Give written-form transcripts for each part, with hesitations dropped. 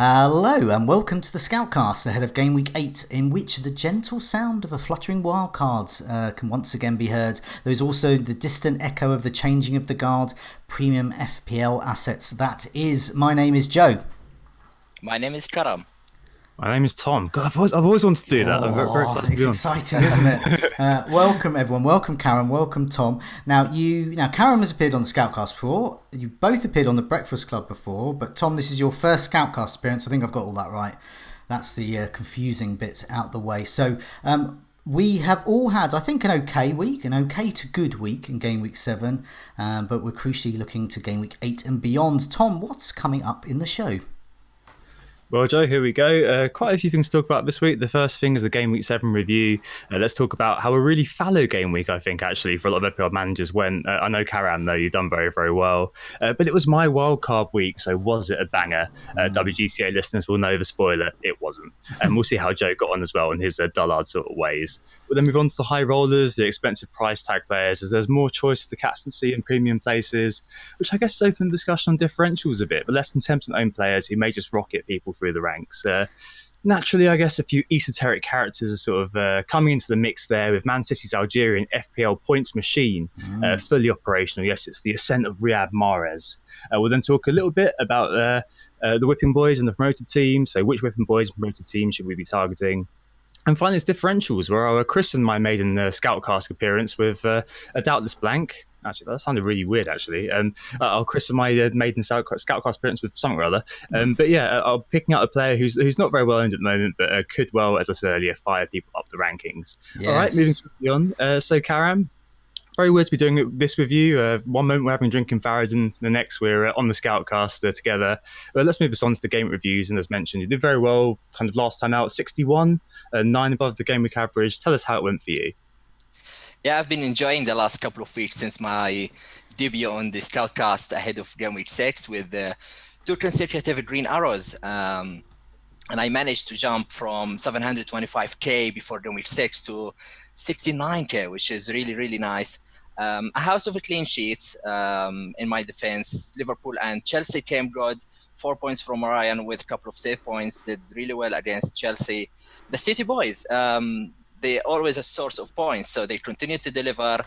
Hello and welcome to the Scoutcast ahead of Gameweek 8, in which the gentle sound of a fluttering wildcard can once again be heard. There is also the distant echo of the changing of the guard, premium FPL assets. My name is Joe. My name is Karam. My name is Tom. God, I've always wanted to do that. I'm very excited to be on. It's exciting, isn't it? Welcome, everyone. Welcome, Karam. Welcome, Tom. Now, Karam has appeared on the Scoutcast before. You both appeared on the Breakfast Club before, but Tom, this is your first Scoutcast appearance. I think I've got all that right. That's the confusing bit out the way. So, we have all had, I think, an okay week, an okay to good week in Game Week 7, but we're crucially looking to Game Week 8 and beyond. Tom, what's coming up in the show? Well, Joe, here we go. Quite a few things to talk about this week. The first thing is the Game Week 7 review. Let's talk about how a really fallow game week, I think, actually, for a lot of FPL managers went. I know, Karam, though, you've done very, very well. But it was my wildcard week, so was it a banger? WGTA listeners will know the spoiler. It wasn't. And we'll see how Joe got on as well in his dullard sort of ways. We'll then move on to the high rollers, the expensive price tag players, as there's more choice for the captaincy and premium places, which I guess has opened the discussion on differentials a bit, but less than 10% owned players who may just rocket people through the ranks. Naturally, I guess a few esoteric characters are sort of coming into the mix there, with Man City's Algerian FPL points machine fully operational. Yes, it's the ascent of Riyad Mahrez. We'll then talk a little bit about the whipping boys and the promoted team. So which whipping boys and promoted team should we be targeting? And finally, it's differentials, where I'll christen my maiden Scoutcast appearance with a doubtless blank. Actually, that sounded really weird, actually. I'll christen my maiden Scoutcast appearance with something or other. But yeah, I'll picking out a player who's not very well owned at the moment, but could well, as I said earlier, fire people up the rankings. Yes. All right, moving swiftly on. So, Karam, very weird to be doing this with you. One moment we're having a drink in Farad, and the next we're on the Scoutcast together. Let's move us on to the game reviews. And as mentioned, you did very well kind of last time out, 61, 9 above the game week average. Tell us how it went for you. Yeah, I've been enjoying the last couple of weeks since my debut on the Scoutcast ahead of Game Week 6 with 2 consecutive green arrows. And I managed to jump from 725k before Game Week 6 to 69k, which is really, really nice. A house of clean sheets in my defense. Liverpool and Chelsea came good. 4 points from Ryan with a couple of save points. Did really well against Chelsea. The City boys, they're always a source of points, so they continue to deliver.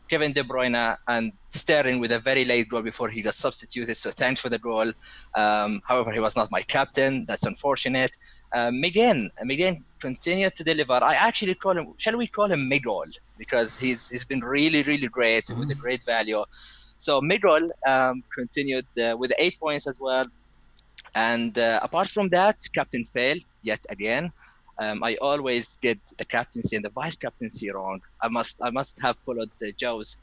Kevin De Bruyne and Sterling with a very late goal before he got substituted, so thanks for the goal. However, he was not my captain. That's unfortunate. Miguel continued to deliver. I actually call him, shall we call him Miguel? Because he's been really, really great with a great value. So Miguel continued with 8 points as well. And apart from that, captain fail yet again. I always get the captaincy and the vice captaincy wrong. I must have followed Joe's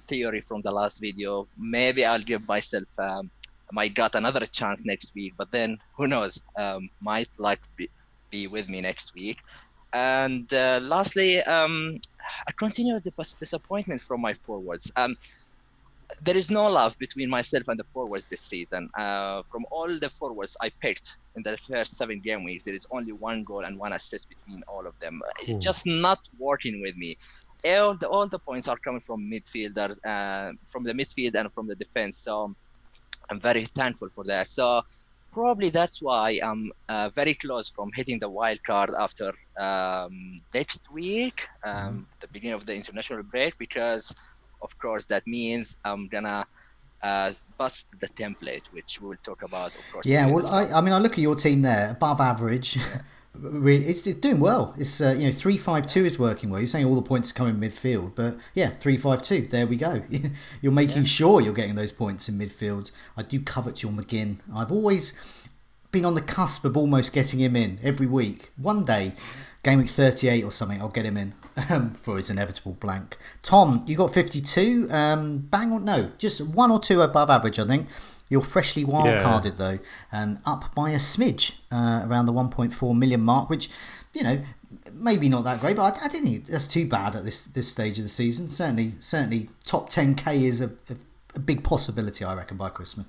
theory from the last video. Maybe I'll give myself my gut another chance next week, but then who knows? Might luck be with me next week. And lastly, I continue with the disappointment from my forwards. There is no love between myself and the forwards this season. From all the forwards I picked in the first 7 game weeks, there is only 1 goal and 1 assist between all of them. It's just not working with me. All the points are coming from midfielders, from the midfield and from the defense. So I'm very thankful for that. So probably that's why I'm very close from hitting the wild card after next week, the beginning of the international break, because of course, that means I'm gonna bust the template, which we will talk about, of course. Yeah, well, I mean, I look at your team there, above average. It's doing well. It's 3-5-2 is working well. You're saying all the points come in midfield, but yeah, 3-5-2. There we go. You're making sure you're getting those points in midfield. I do covet your McGinn. I've always been on the cusp of almost getting him in every week. One day, Game Week 38 or something, I'll get him in for his inevitable blank. Tom, you got 52. Bang on, no, just 1 or 2 above average, I think. You're freshly wildcarded though, and up by a smidge around the 1.4 million mark, which, maybe not that great, but I didn't think that's too bad at this stage of the season. Certainly, top 10k is a big possibility, I reckon, by Christmas.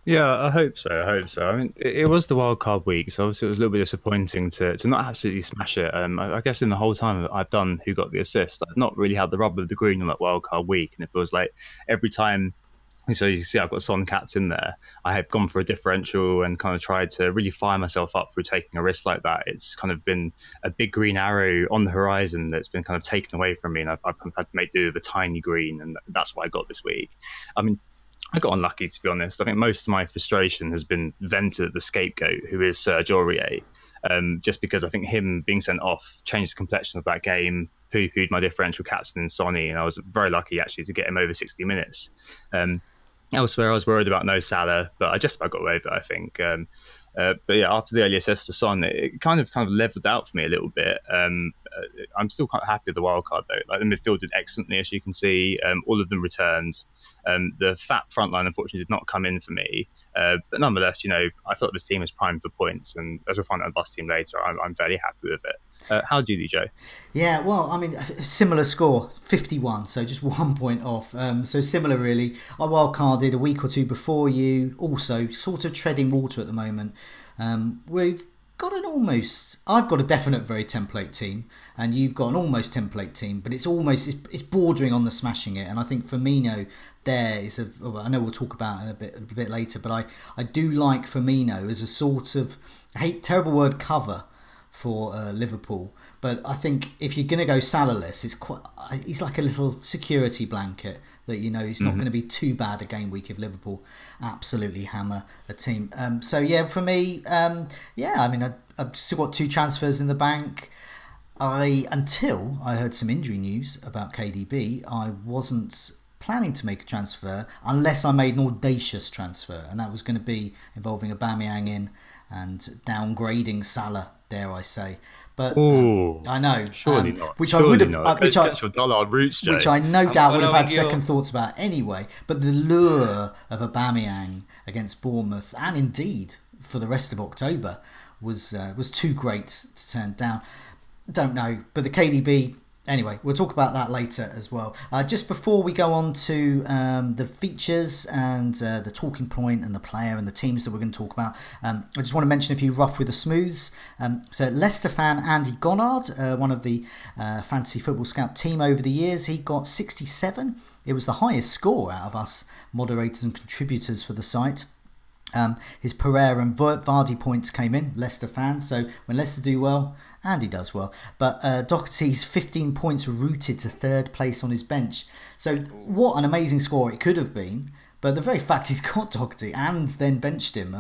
Yeah, I hope so. I mean, it was the wild card week, so obviously it was a little bit disappointing to not absolutely smash it. I guess in the whole time I've done who got the assist, I've not really had the rub of the green on that wild card week, and it feels like every time So you see I've got Son captain there. I have gone for a differential and kind of tried to really fire myself up through taking a risk like that. It's kind of been a big green arrow on the horizon that's been kind of taken away from me, and I've kind of had to make do with a tiny green, and that's what I got this week. I mean, I got unlucky, to be honest. I think most of my frustration has been vented at the scapegoat, who is Serge Aurier. Just because I think him being sent off changed the complexion of that game, poo-pooed my differential captain in Sonny, and I was very lucky actually to get him over 60 minutes. Elsewhere, I was worried about no Salah, but I just about got away with it, I think. But yeah, after the early assist for Son, it kind of leveled out for me a little bit. I'm still quite happy with the wildcard though. Like, the midfield did excellently, as you can see. All of them returned. The fat front line unfortunately did not come in for me, but nonetheless, I thought this team was primed for points, and as we'll find out on the bus team later, I'm fairly happy with it. How do you do, Joe? Yeah, well, I mean, similar score, 51, so just 1 point off. So similar, really. I wildcarded a week or two before you, also sort of treading water at the moment. We've got I've got a definite very template team, and you've got an almost template team, but it's bordering on the smashing it. And I think Firmino there is I know we'll talk about it a bit later, but I do like Firmino as a sort of, I hate terrible word, cover for Liverpool, but I think if you're going to go Salah-less, he's like a little security blanket that he's not going to be too bad a game week if Liverpool absolutely hammer a team. So yeah, for me, I mean, I've still got 2 transfers in the bank. Until I heard some injury news about KDB, I wasn't planning to make a transfer unless I made an audacious transfer, and that was going to be involving Aubameyang in and downgrading Salah, dare I say. But I know, surely not. Which surely I would have, not. which I no doubt would have had second thoughts about anyway. But the lure of Aubameyang against Bournemouth, and indeed for the rest of October, was too great to turn down. Don't know, but the KDB. Anyway, we'll talk about that later as well. Just before we go on to the features and the talking point and the player and the teams that we're going to talk about, I just want to mention a few rough with the smooths. So Leicester fan Andy Gonard, one of the Fantasy Football Scout team over the years, he got 67. It was the highest score out of us moderators and contributors for the site. His Pereira and Vardy points came in, Leicester fans. So when Leicester do well, Andy does well. But Doherty's 15 points rooted to third place on his bench. So what an amazing score it could have been. But the very fact he's got Doherty and then benched him.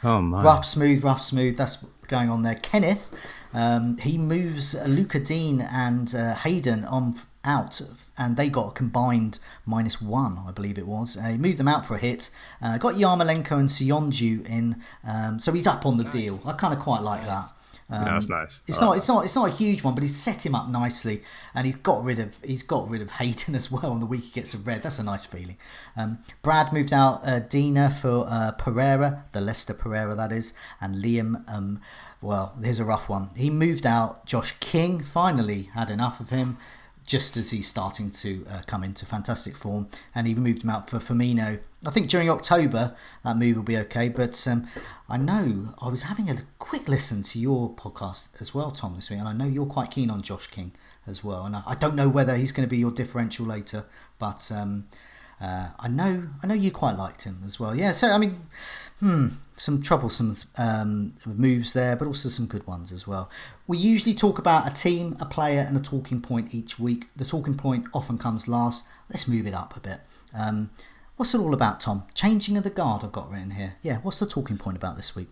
Oh my. Rough, smooth. That's going on there. Kenneth, he moves Luca Dean and Hayden out, and they got a combined -1, I believe it was. He moved them out for a hit. Got Yarmolenko and Sionju in, so he's up on the deal. I kind of quite like that. That's nice. It's not a huge one, but he's set him up nicely, and he's got rid of Hayden as well on the week he gets a red. That's a nice feeling. Brad moved out Dina for Pereira, the Leicester Pereira that is, and Liam. Well, here's a rough one. He moved out Josh King. Finally had enough of him, just as he's starting to come into fantastic form, and even moved him out for Firmino. I think during October that move will be okay, but I know I was having a quick listen to your podcast as well, Tom, this week, and I know you're quite keen on Josh King as well, and I don't know whether he's going to be your differential later, but I know you quite liked him as well. Yeah, so I mean, some troublesome moves there, but also some good ones as well. We usually talk about a team, a player, and a talking point each week. The talking point often comes last. Let's move it up a bit. What's it all about, Tom? Changing of the guard I've got written here. Yeah, what's the talking point about this week?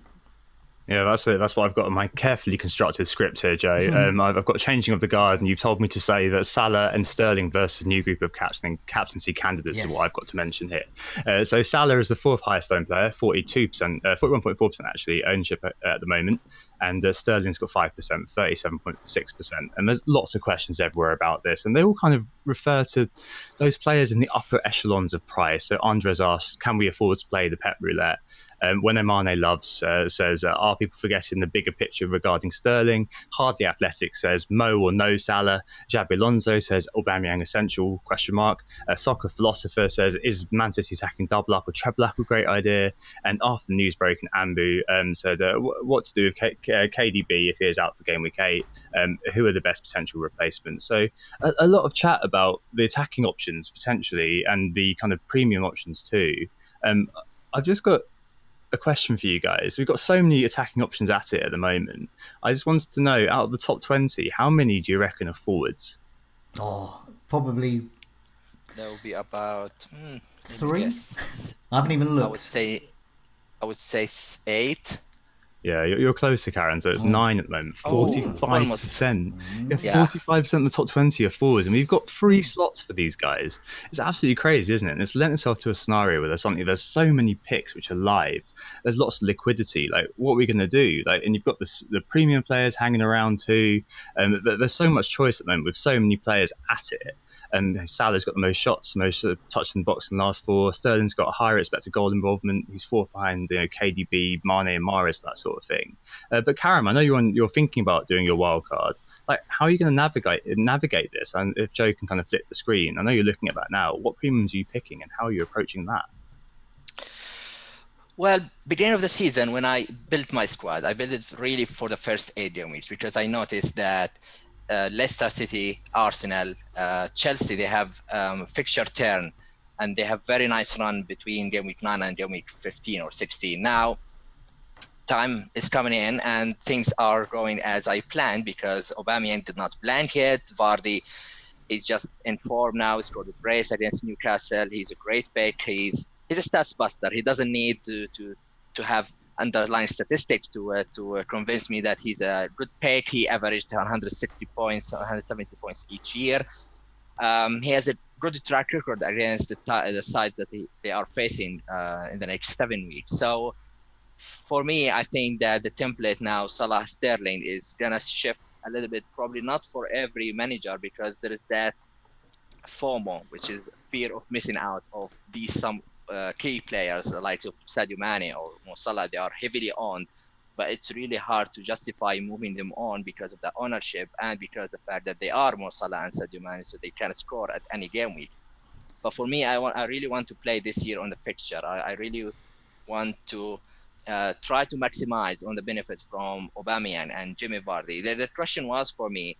Yeah, that's it. That's what I've got in my carefully constructed script here, Joe. I've got changing of the guard, and you've told me to say that Salah and Sterling versus a new group of captaincy candidates is what I've got to mention here. So Salah is the 4th highest owned player, 41.4% actually ownership at the moment, and Sterling's got 5%, 37.6%. And there's lots of questions everywhere about this, and they all kind of refer to those players in the upper echelons of price. So Andres asks, can we afford to play the Pep Roulette? When Mane loves says, are people forgetting the bigger picture regarding Sterling? Hardly Athletic says, Mo or no Salah. Xabi Alonso says, Aubameyang essential, question mark. Soccer Philosopher says, is Man City attacking double up or treble up a great idea? And after the news broke, Ambu said, what to do with KDB if he is out for game week 8? Who are the best potential replacements? So a lot of chat about the attacking options potentially and the kind of premium options too. I've just got a question for you guys. We've got so many attacking options at it at the moment. I just wanted to know, out of the top 20, how many do you reckon are forwards? Oh, probably There will be about 3. I haven't even looked. I would say 8. Yeah, you're closer, Karen. So it's 9 at the moment. 45%. Yeah, 45% of the top 20 are forwards, and we've got 3 slots for these guys. It's absolutely crazy, isn't it? And it's lent itself to a scenario where there's so many picks which are live. There's lots of liquidity. Like, what are we going to do? Like, and you've got the premium players hanging around too. There's so much choice at the moment with so many players at it. And Salah's got the most shots, most touched in the box in the last 4. Sterling's got a higher expected goal involvement. He's 4th behind KDB, Mane, and Mahrez, that sort of thing. But Karam, I know you're thinking about doing your wild card. Like, how are you going to navigate this? And if Joe can kind of flip the screen, I know you're looking at that now. What premiums are you picking, and how are you approaching that? Well, beginning of the season, when I built my squad, I built it really for the first 8 game weeks because I noticed that Leicester City, Arsenal, Chelsea, they have fixture turn, and they have very nice run between game week 9 and game week 15 or 16. Now, time is coming in and things are going as I planned because Aubameyang did not blank yet. Vardy is just in form now. He scored a brace against Newcastle. He's a great pick. He's a stats buster. He doesn't need to have underlying statistics to convince me that he's a good pick. He averaged 160 points, 170 points each year. He has a good track record against the side that they are facing in the next 7 weeks. So for me, I think that the template now, Salah Sterling, is going to shift a little bit, probably not for every manager, because there is that FOMO, which is fear of missing out of some key players like Sadio Mane or Mo Salah. They are heavily owned, but it's really hard to justify moving them on because of the ownership and because of the fact that they are Mo Salah and Sadio Mane, so they can score at any game week. But for me, I really want to play this year on the fixture. I really want to try to maximize on the benefit from Aubameyang and Jimmy Vardy. The question was for me,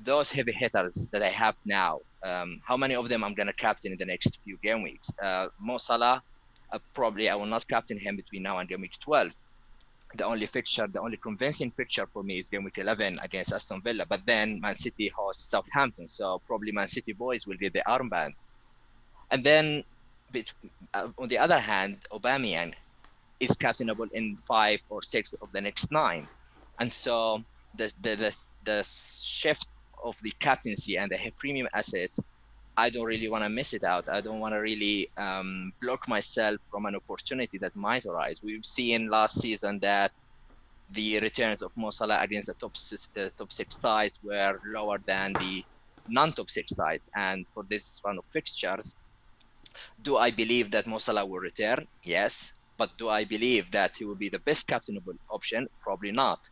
those heavy hitters that I have now, how many of them I'm going to captain in the next few game weeks? Mo Salah, probably I will not captain him between now and game week 12. The only convincing picture for me is game week 11 against Aston Villa. But then Man City hosts Southampton, so probably Man City boys will get the armband. And then, on the other hand, Aubameyang is captainable in 5 or 6 of the next 9. And so the shift of the captaincy and the premium assets, I don't really want to miss it out. I don't want to really block myself from an opportunity that might arise. We've seen last season that the returns of Mo Salah against the top 6 sides were lower than the non-top 6 sides. And for this round of fixtures, do I believe that Mo Salah will return? Yes. But do I believe that he will be the best captainable option? Probably not.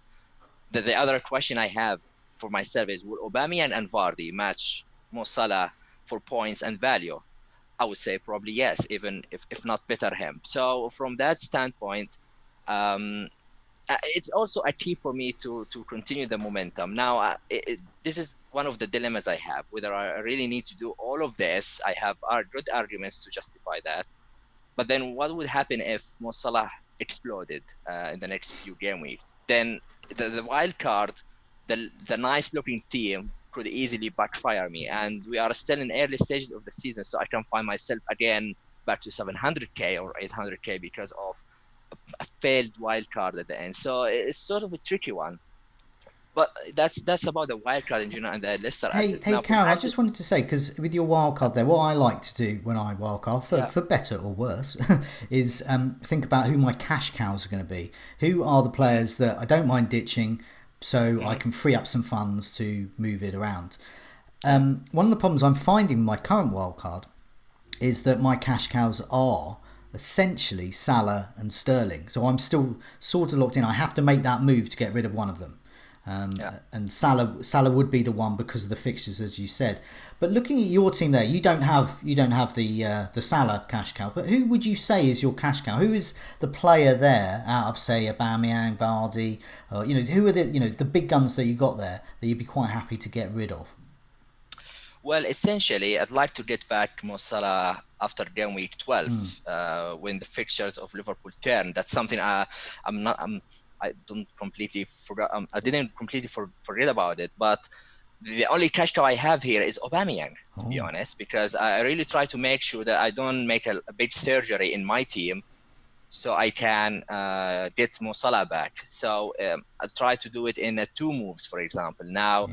The other question I have for myself is, will Aubameyang and Vardy match Mo Salah for points and value? I would say probably yes, even if not better him. So from that standpoint, it's also a key for me to continue the momentum. Now, this is one of the dilemmas I have, whether I really need to do all of this. I have good arguments to justify that. But then what would happen if Mo Salah exploded in the next few game weeks? Then the wild card, the nice looking team could easily backfire me. And we are still in early stages of the season, so I can find myself again back to 700k or 800k because of a failed wild card at the end. So it's sort of a tricky one. But that's about the wildcard in general and the Leicester assets. Hey, Karam, I just wanted to say, because with your wildcard there, what I like to do when I wildcard, for better or worse, is think about who my cash cows are going to be. Who are the players that I don't mind ditching so I can free up some funds to move it around. One of the problems I'm finding with my current wildcard is that my cash cows are essentially Salah and Sterling. So I'm still sort of locked in. I have to make that move to get rid of one of them. And Salah would be the one because of the fixtures, as you said. But looking at your team there, you don't have the Salah cash cow. But who would you say is your cash cow? Who is the player there out of, say, Aubameyang, Vardy? Who are the big guns that you got there that you'd be quite happy to get rid of? Well, essentially, I'd like to get back Mo Salah after game week 12 when the fixtures of Liverpool turn. That's something I didn't completely forget about it. But the only cash cow I have here is Aubameyang, to be honest, because I really try to make sure that I don't make a big surgery in my team, so I can get Mo Salah back. So I try to do it in 2 moves, for example. Now.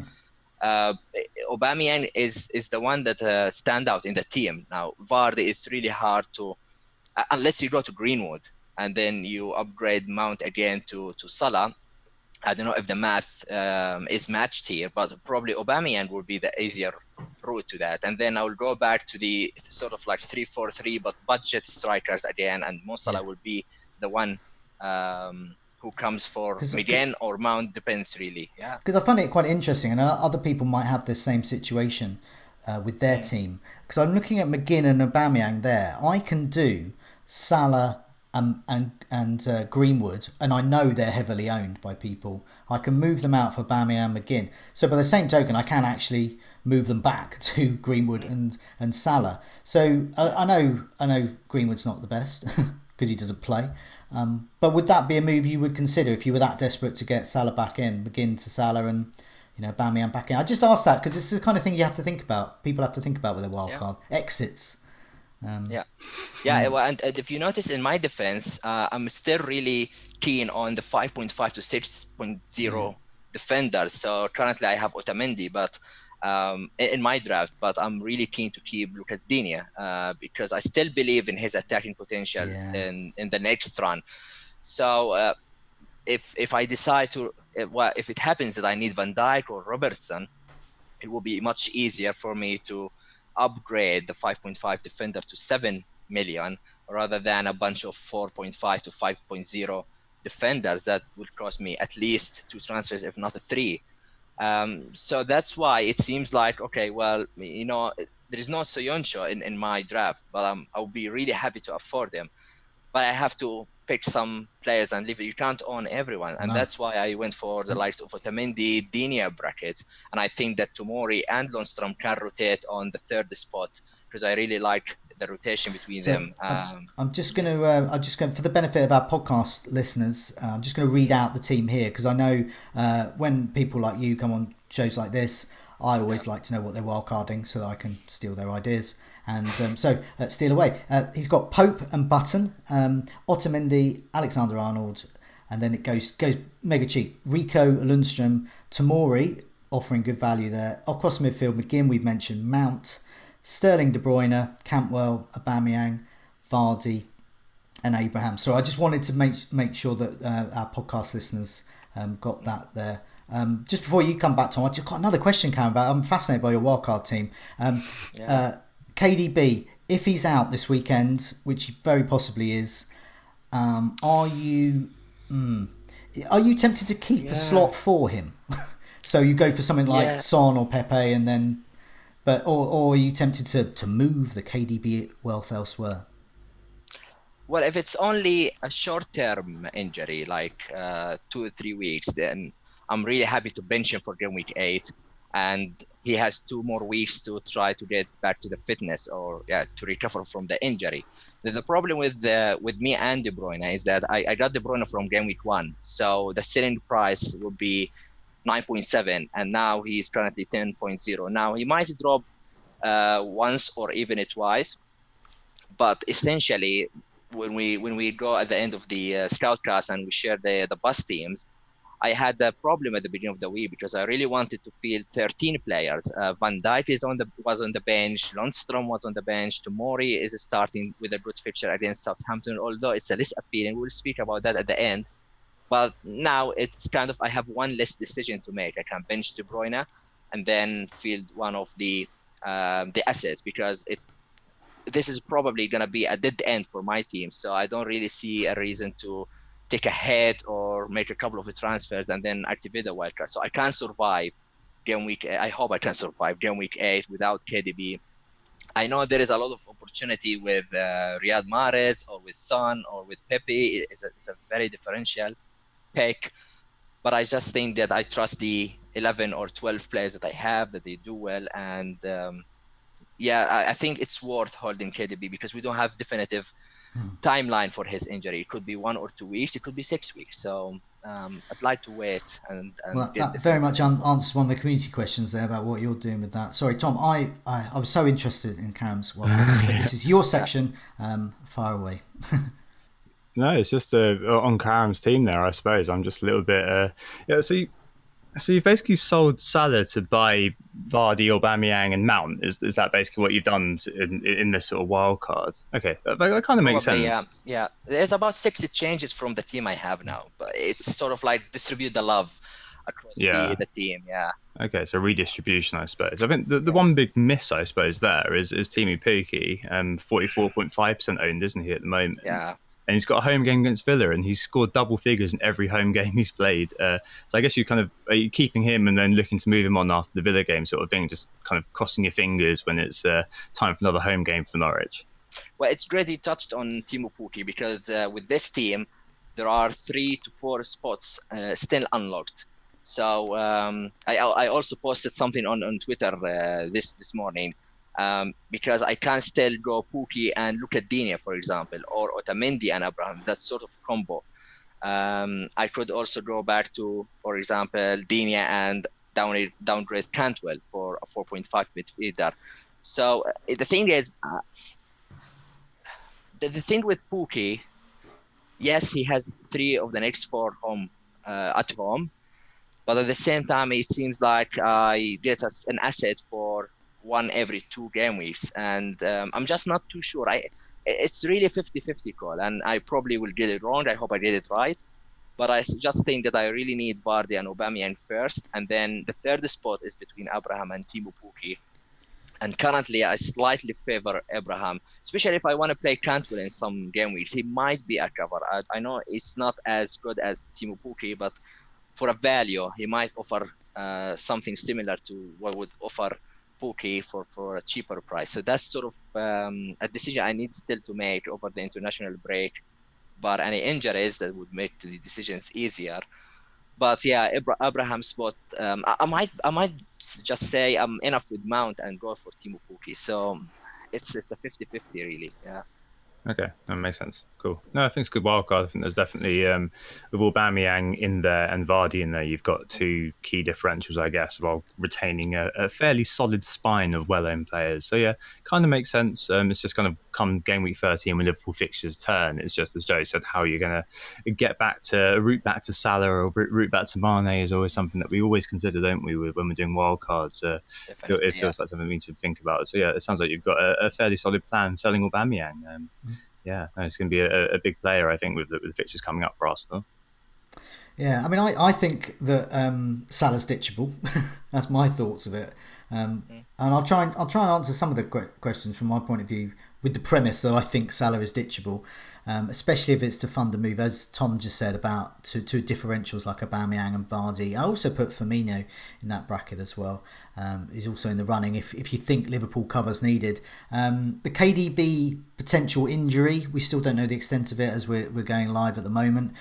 Aubameyang is the one that stand out in the team. Now Vardy is really hard to, unless you go to Greenwood and then you upgrade Mount again to Salah. I don't know if the math is matched here, but probably Aubameyang would be the easier route to that. And then I will go back to the sort of like 3-4-3, but budget strikers again, and Mo Salah will be the one who comes for McGinn or Mount, depends really. Yeah. Because I find it quite interesting, and other people might have the same situation with their team. Because I'm looking at McGinn and Aubameyang there. I can do Salah and Greenwood, and I know they're heavily owned by people. I can move them out for Aubameyang and McGinn. So by the same token, I can actually move them back to Greenwood and Salah. So I know Greenwood's not the best because he doesn't play. But would that be a move you would consider if you were that desperate to get Salah back in, McGinn to Salah and Aubameyang back in? I just asked that because it's the kind of thing you have to think about. People have to think about with their wildcard exits. Well, and if you notice in my defense, I'm still really keen on the 5.5 to 6.0 defenders. So currently I have Otamendi, but in my draft, but I'm really keen to keep Lucas Digne because I still believe in his attacking potential in the next run. So if I decide to, if it happens that I need Van Dijk or Robertson, it will be much easier for me to upgrade the 5.5 defender to 7 million rather than a bunch of 4.5 to 5.0 defenders that would cost me at least 2 transfers, if not 3. So that's why it seems like, okay, well, there is no Soyuncu in my draft, but I'll be really happy to afford them. But I have to pick some players and leave it. You can't own everyone. And that's why I went for the likes of Otamendi, Digne bracket. And I think that Tomori and Lundstrom can rotate on the third spot because I really like the rotation between them. I'm just going to, for the benefit of our podcast listeners, I'm just going to read out the team here because I know when people like you come on shows like this, I always like to know what they're wildcarding so that I can steal their ideas. And so steal away. He's got Pope and Button, Otamendi, Alexander-Arnold, and then it goes mega cheap. Rico, Lundstrom, Tomori, offering good value there. Across midfield, McGinn, we've mentioned, Mount, Sterling, De Bruyne, Campbell, Aubameyang, Vardy, and Abraham. So I just wanted to make sure that our podcast listeners got that there. Just before you come back, Tom, I've just got another question, Karam. I'm fascinated by your wildcard team. KDB, if he's out this weekend, which he very possibly is, are you tempted to keep a slot for him? So you go for something like Son or Pepe, and then, or are you tempted to move the KDB wealth elsewhere? Well, if it's only a short-term injury, like 2 or 3 weeks, then I'm really happy to bench him for game week 8. And he has 2 more weeks to try to get back to the fitness or to recover from the injury. The problem with me and De Bruyne is that I got De Bruyne from game week 1. So the selling price will be 9.7 and now he's currently 10.0. Now he might drop once or even twice, but essentially when we go at the end of the Scoutcast and we share the bus teams, I had a problem at the beginning of the week because I really wanted to field 13 players. Van Dijk was on the bench. Lundstrom was on the bench. Tomori is starting with a good fixture against Southampton, although it's a less appealing. We'll speak about that at the end. But now it's kind of, I have one less decision to make. I can bench De Bruyne and then field one of the assets because this is probably going to be a dead end for my team. So I don't really see a reason to take a hit or make a couple of transfers and then activate the wildcard. So I can't survive game week. I hope I can survive game week 8 without KDB. I know there is a lot of opportunity with Riyad Mahrez or with Son or with Pepe. It's a very differential pick, but I just think that I trust the 11 or 12 players that I have, that they do well. And I think it's worth holding KDB because we don't have definitive timeline for his injury. It could be 1 or 2 weeks. It could be 6 weeks. So I'd like to wait and well, that very much answers one of the community questions there about what you're doing with that. Sorry, Tom, I was so interested in Karam's wildcard, but this is your section. Far away. No, it's just on Karam's team there, I suppose. I'm just a little bit... So you've basically sold Salah to buy Vardy, Aubameyang and Mount. Is that basically what you've done in this sort of wild card? Okay, that kind of makes sense. Yeah. There's about 60 changes from the team I have now, but it's sort of like distribute the love across the team. Yeah. Okay, so redistribution, I suppose. I think the one big miss, I suppose, there is Timu Pukki, 44.5% owned, isn't he, at the moment? Yeah. And he's got a home game against Villa, and he's scored double figures in every home game he's played. So I guess are you keeping him and then looking to move him on after the Villa game, sort of thing, just kind of crossing your fingers when it's time for another home game for Norwich? Well, it's great you touched on Timu Pukki because with this team, there are 3 to 4 spots still unlocked. So I also posted something on Twitter this morning. Because I can still go Pukki and look at Digne, for example, or Otamendi and Abraham. That sort of combo. I could also go back to, for example, Digne and downgrade Cantwell for a 4.5 midfielder. So the thing is, the thing with Pukki, yes, he has 3 of the next 4 at home, but at the same time, it seems like I get an asset for 1 every 2 game weeks, and I'm just not too sure. It's really a 50-50 call, and I probably will get it wrong. I hope I get it right, but I just think that I really need Vardy and Aubameyang first, and then the third spot is between Abraham and Timu Pukki. And currently, I slightly favor Abraham, especially if I want to play Cantwell in some game weeks. He might be a cover. I know it's not as good as Timu Pukki, but for a value, he might offer something similar to what would offer Pukki for a cheaper price. So that's sort of a decision I need still to make over the international break. But any injuries that would make the decisions easier. But yeah, Abraham's spot. I might just say I'm enough with Mount and go for Timu Pukki. So it's a 50-50 really. Yeah. Okay, that makes sense. Cool. No, I think it's a good wildcard. I think there's definitely, with Aubameyang in there and Vardy in there, you've got 2 key differentials, I guess, while retaining a fairly solid spine of well-owned players. So yeah, kind of makes sense. It's just kind of come game week 13 when Liverpool fixtures turn. It's just, as Joe said, how you're going to route back to Salah or route back to Mane is always something that we always consider, don't we, when we're doing wildcards. It feels like something we need to think about. So yeah, it sounds like you've got a fairly solid plan selling Aubameyang. Yeah, it's going to be a big player, I think, with the fixtures coming up for Arsenal. Yeah, I mean, I think that Salah's ditchable. That's my thoughts of it, and I'll try and answer some of the questions from my point of view with the premise that I think Salah is ditchable, especially if it's to fund a move, as Tom just said, about to differentials like Aubameyang and Vardy. I also put Firmino in that bracket as well. He's also in the running if you think Liverpool cover's needed. The KDB potential injury, we still don't know the extent of it as we're going live at the moment.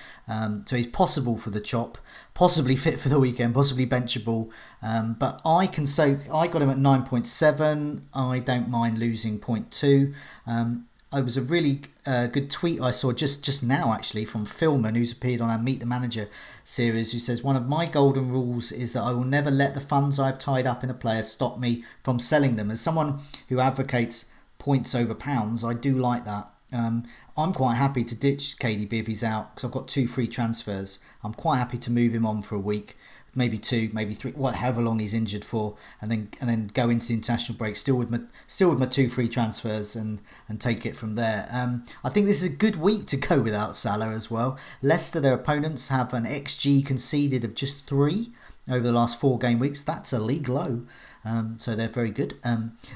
So he's possible for the chop, possibly fit for the weekend, possibly benchable. But I got him at 9.7. I don't mind losing 0.2. It was a really good tweet I saw just now, actually, from Philman, who's appeared on our Meet the Manager series, who says, one of my golden rules is that I will never let the funds I've tied up in a player stop me from selling them. As someone who advocates points over pounds, I do like that. I'm quite happy to ditch KDB if he's out, because I've got 2 free transfers. I'm quite happy to move him on for a week, maybe 2, maybe 3, however long he's injured for, and then go into the international break still with my 2 free transfers and take it from there. I think this is a good week to go without Salah as well. Leicester, their opponents, have an XG conceded of just 3. over the last 4 game weeks. That's a league low. So they're very good.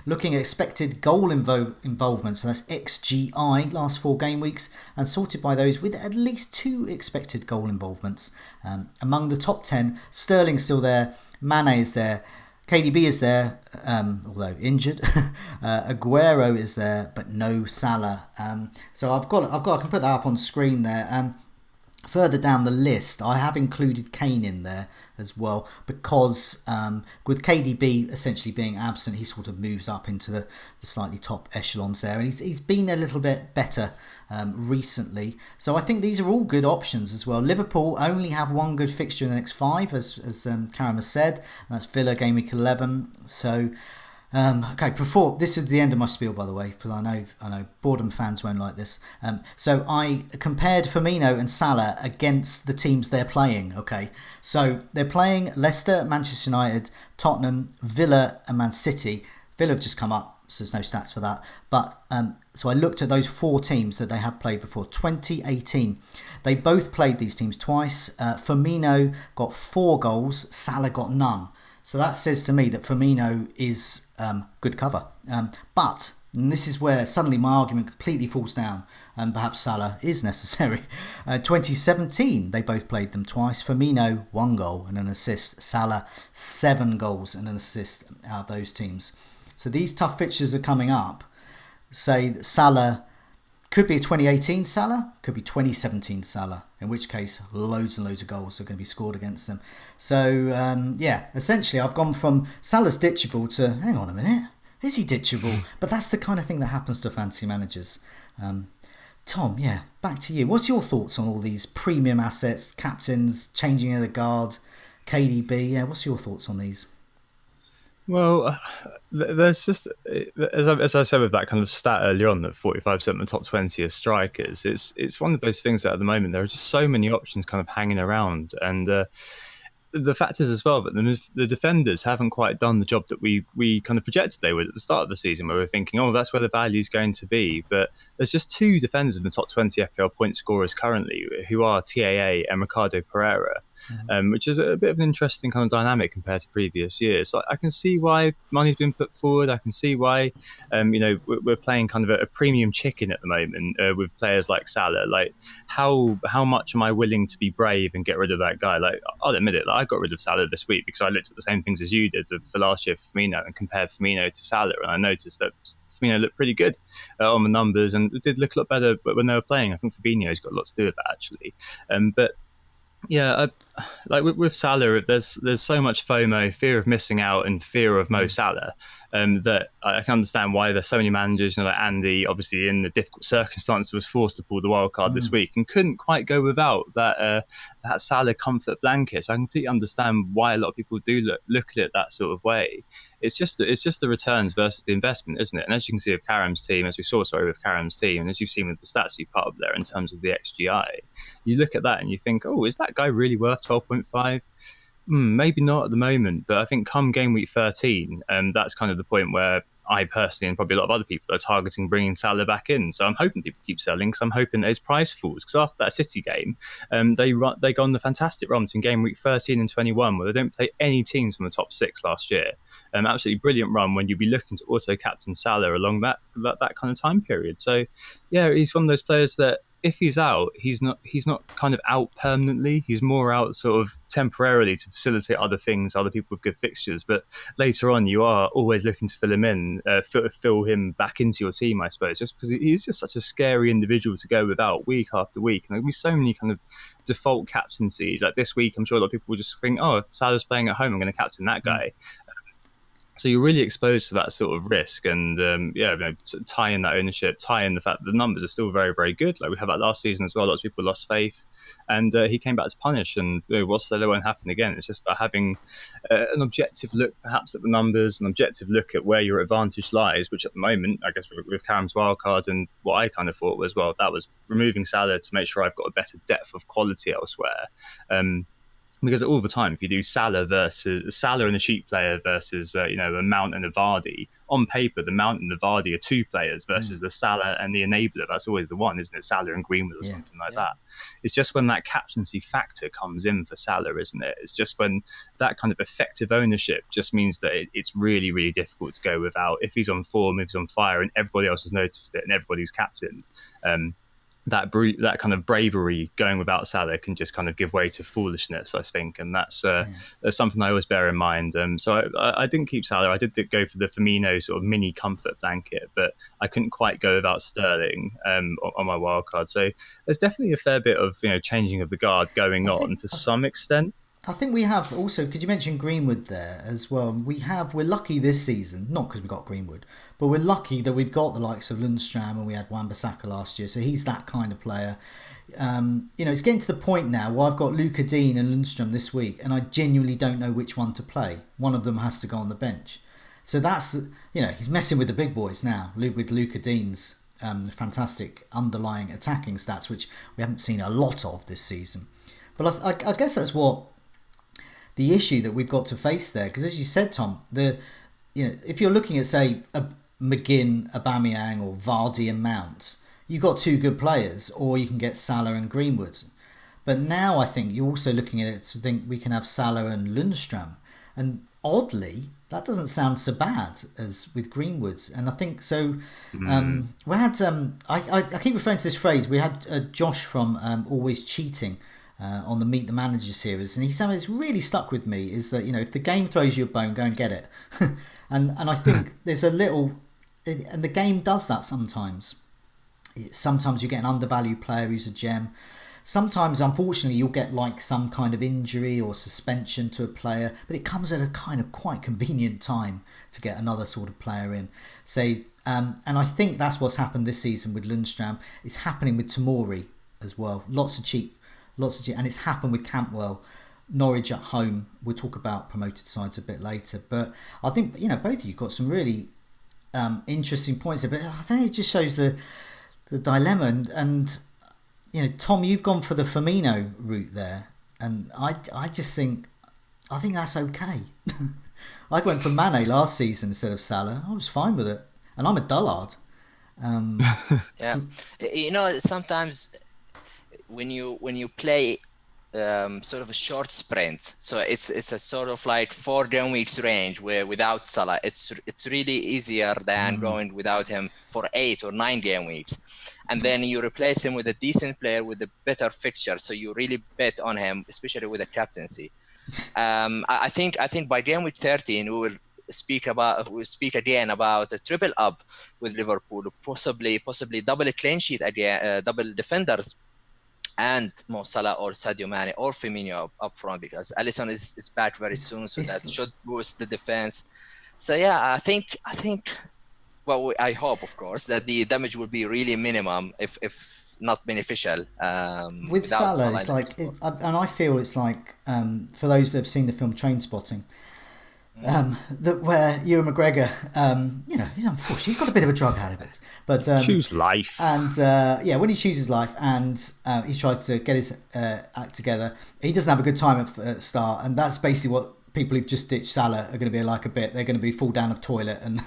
Looking at expected goal involvement, so that's XGI last 4 game weeks, and sorted by those with at least 2 expected goal involvements. Among the top 10, Sterling's still there, Mane is there, KDB is there, although injured. Aguero is there, but no Salah. So I can put that up on screen there. Further down the list, I have included Kane in there as well, because with KDB essentially being absent, he sort of moves up into the slightly top echelons there, and he's been a little bit better recently. So I think these are all good options as well. Liverpool only have 1 good fixture in the next 5, as Karam has said, and that's Villa game week 11. So okay, before this is the end of my spiel, by the way, because I know boredom fans won't like this. So I compared Firmino and Salah against the teams they're playing. Okay, so they're playing Leicester, Manchester United, Tottenham, Villa, and Man City. Villa have just come up, so there's no stats for that. But so I looked at those 4 teams that they have played before. 2018, they both played these teams twice. Firmino got 4 goals, Salah got none. So that says to me that Firmino is good cover. But, and this is where suddenly my argument completely falls down, and perhaps Salah is necessary. 2017, they both played them twice. Firmino, 1 goal and an assist. Salah, 7 goals and an assist out of those teams. So these tough fixtures are coming up. Say that Salah could be a 2018 Salah, could be 2017 Salah, in which case loads and loads of goals are going to be scored against them. So, essentially I've gone from Salah's ditchable to, hang on a minute, is he ditchable? But that's the kind of thing that happens to fantasy managers. Tom, back to you. What's your thoughts on all these premium assets, captains, changing of the guard, KDB? What's your thoughts on these? Well, there's just, as I said with that kind of stat earlier on, that 45% of the top 20 are strikers. It's one of those things that at the moment there are just so many options kind of hanging around, and the fact is as well that the defenders haven't quite done the job that we kind of projected they would at the start of the season, where we're thinking, oh, that's where the value is going to be. But there's just 2 defenders in the top 20 FPL point scorers currently, who are TAA and Ricardo Pereira. Which is a bit of an interesting kind of dynamic compared to previous years. So I can see why money's been put forward. I can see why, we're playing kind of a premium chicken at the moment with players like Salah. Like, how much am I willing to be brave and get rid of that guy? Like, I'll admit it, I got rid of Salah this week because I looked at the same things as you did for last year for Firmino and compared Firmino to Salah, and I noticed that Firmino looked pretty good on the numbers and did look a lot better when they were playing. I think Fabinho's got a lot to do with that, actually. But yeah, like with Salah, there's so much FOMO, fear of missing out, and fear of Mo Salah, that I can understand why there's so many managers. Like Andy, obviously in the difficult circumstances, was forced to pull the wildcard this week and couldn't quite go without that Salah comfort blanket. So I completely understand why a lot of people do look at it that sort of way. It's just the returns versus the investment, isn't it? And as you can see with Karam's team, as we saw, with Karam's team, and as you've seen with the stats you put up there in terms of the XGI, you look at that and you think, oh, is that guy really worth 12.5? Maybe not at the moment, but I think come game week 13, that's kind of the point where I personally, and probably a lot of other people, are targeting bringing Salah back in. So I'm hoping people keep selling, because I'm hoping that his price falls. Because after that City game, they go on the fantastic run in game week 13 and 21, where they don't play any teams from the top 6 last year. Absolutely brilliant run when you'd be looking to auto captain Salah along that kind of time period. So yeah, he's one of those players that, if he's out, he's not kind of out permanently. He's more out sort of temporarily to facilitate other things, other people with good fixtures. But later on, you are always looking to fill him in, fill him back into your team, I suppose, just because he's just such a scary individual to go without week after week. And there'll be so many kind of default captaincies. Like this week, I'm sure a lot of people will just think, oh, Salah's playing at home, I'm going to captain that guy. So you're really exposed to that sort of risk, and tie in that ownership, tie in the fact that the numbers are still very, very good. Like we had that last season as well. Lots of people lost faith, and he came back to punish. And what's that won't happen again? It's just about having an objective look, perhaps at the numbers, an objective look at where your advantage lies. Which at the moment, I guess with Karam's wildcard and what I kind of thought was, well, that was removing Salah to make sure I've got a better depth of quality elsewhere. because all the time, if you do Salah and a cheap player versus a Mount and a Vardy, on paper the Mount and the Vardy are two players versus the Salah and the enabler. That's always the one, isn't it? Salah and Greenwood or something like that. It's just when that captaincy factor comes in for Salah, isn't it? It's just when that kind of effective ownership just means that it's really, really difficult to go without. If he's on form, if he's on fire, and everybody else has noticed it, and everybody's captained. That kind of bravery going without Salah can just kind of give way to foolishness, I think, and that's something I always bear in mind. So I didn't keep Salah. I did go for the Firmino sort of mini comfort blanket, but I couldn't quite go without Sterling on my wildcard. So there's definitely a fair bit of changing of the guard going on to some extent. I think we have also, because you mentioned Greenwood there as well. We're lucky this season, not because we got Greenwood, but we're lucky that we've got the likes of Lundstram, and we had Wan-Bissaka last year, so he's that kind of player. It's getting to the point now where I've got Luca Dean and Lundstram this week, and I genuinely don't know which one to play. One of them has to go on the bench. So that's, he's messing with the big boys now, with Luca Dean's fantastic underlying attacking stats, which we haven't seen a lot of this season. But I guess that's what the issue that we've got to face there, because as you said, Tom, if you're looking at, say, a McGinn, Aubameyang, or Vardy and Mount, you've got two good players, or you can get Salah and Greenwood. But now I think you're also looking at it to think we can have Salah and Lundstram, and oddly, that doesn't sound so bad as with Greenwood. And I think so. We had I keep referring to this phrase. We had Josh from Always Cheating on the Meet the Manager series, and he said it's really stuck with me is that if the game throws you a bone, go and get it. and I think there's a little, and the game does that sometimes. Sometimes you get an undervalued player who's a gem. Sometimes, unfortunately, you'll get like some kind of injury or suspension to a player, but it comes at a kind of quite convenient time to get another sort of player in. And I think that's what's happened this season with Lundstram. It's happening with Tomori as well. Lots of cheap, and it's happened with Campbell. Norwich at home. We'll talk about promoted sides a bit later, but I think both of you got some really interesting points there. But I think it just shows the dilemma. And Tom, you've gone for the Firmino route there, and I just think that's okay. I went for Mane last season instead of Salah. I was fine with it, and I'm a dullard. Sometimes when you play sort of a short sprint, so it's a sort of like 4 game weeks range where without Salah it's really easier than going without him for 8 or 9 game weeks, and then you replace him with a decent player with a better fixture, so you really bet on him, especially with a captaincy. I think by game week 13 we'll speak again about a triple up with Liverpool, possibly double a clean sheet again, double defenders, and Mo Salah or Sadio Mane or Firmino up front, because Alisson is back very soon, so that should boost the defense. So I think well, I hope, of course, that the damage will be really minimum, if not beneficial. With Salah, it's like, and I feel it's like for those that have seen the film Trainspotting, that where Ewan McGregor, he's unfortunate. He's got a bit of a drug habit, but choose life. And when he chooses life, and he tries to get his act together, he doesn't have a good time at the start, and that's basically what people who've just ditched Salah are going to be like a bit. They're going to be fall down a toilet and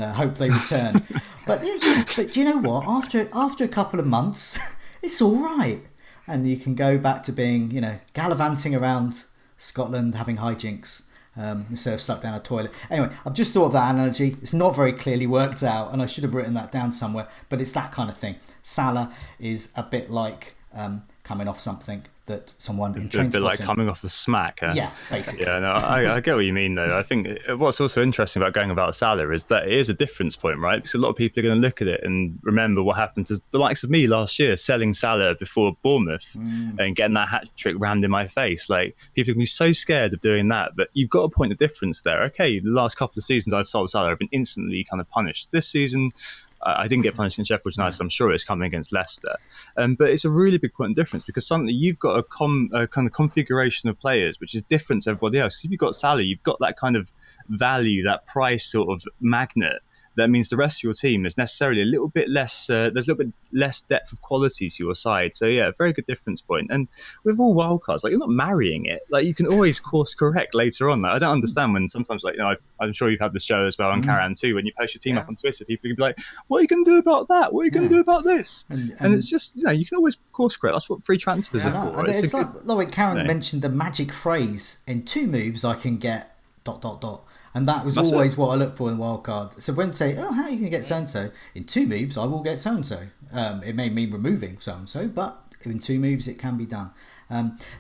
hope they return. but do you know what? After a couple of months, it's all right, and you can go back to being gallivanting around Scotland having hijinks. Instead of stuck down a toilet. Anyway, I've just thought of that analogy. It's not very clearly worked out, and I should have written that down somewhere, but it's that kind of thing. Salah is a bit like coming off something that someone in Trainspotting. A bit like coming off the smack. Yeah, basically. Yeah, no, I get what you mean, though. I think what's also interesting about going about Salah is that it is a difference point, right? Because a lot of people are going to look at it and remember what happened to the likes of me last year, selling Salah before Bournemouth and getting that hat-trick rammed in my face. Like, people can be so scared of doing that, but you've got to point the difference there. Okay, the last couple of seasons I've sold Salah, I've been instantly kind of punished. This season, I didn't get punished in Sheffield United, so I'm sure it's coming against Leicester. But it's a really big point of difference, because suddenly you've got a kind of configuration of players which is different to everybody else. If you've got Salah, you've got that kind of value, that price sort of magnet that means the rest of your team is necessarily a little bit less. There's a little bit less depth of quality to your side. So yeah, very good difference point. And with all wildcards, like you're not marrying it. Like you can always course correct later on. Like, I don't understand when sometimes, like, I'm sure you've had this, Joe, as well, and Karam too. When you post your team up on Twitter, people can be like, "What are you going to do about that? What are you going to do about this?" And it's just, you can always course correct. That's what free transfers are for. Right? It's like Karam mentioned the magic phrase: in 2 moves, I can get ... And that was always what I look for in the wildcard. So when say, how are you going to get so-and-so? In 2 moves, I will get so-and-so. It may mean removing so-and-so, but in 2 moves, it can be done.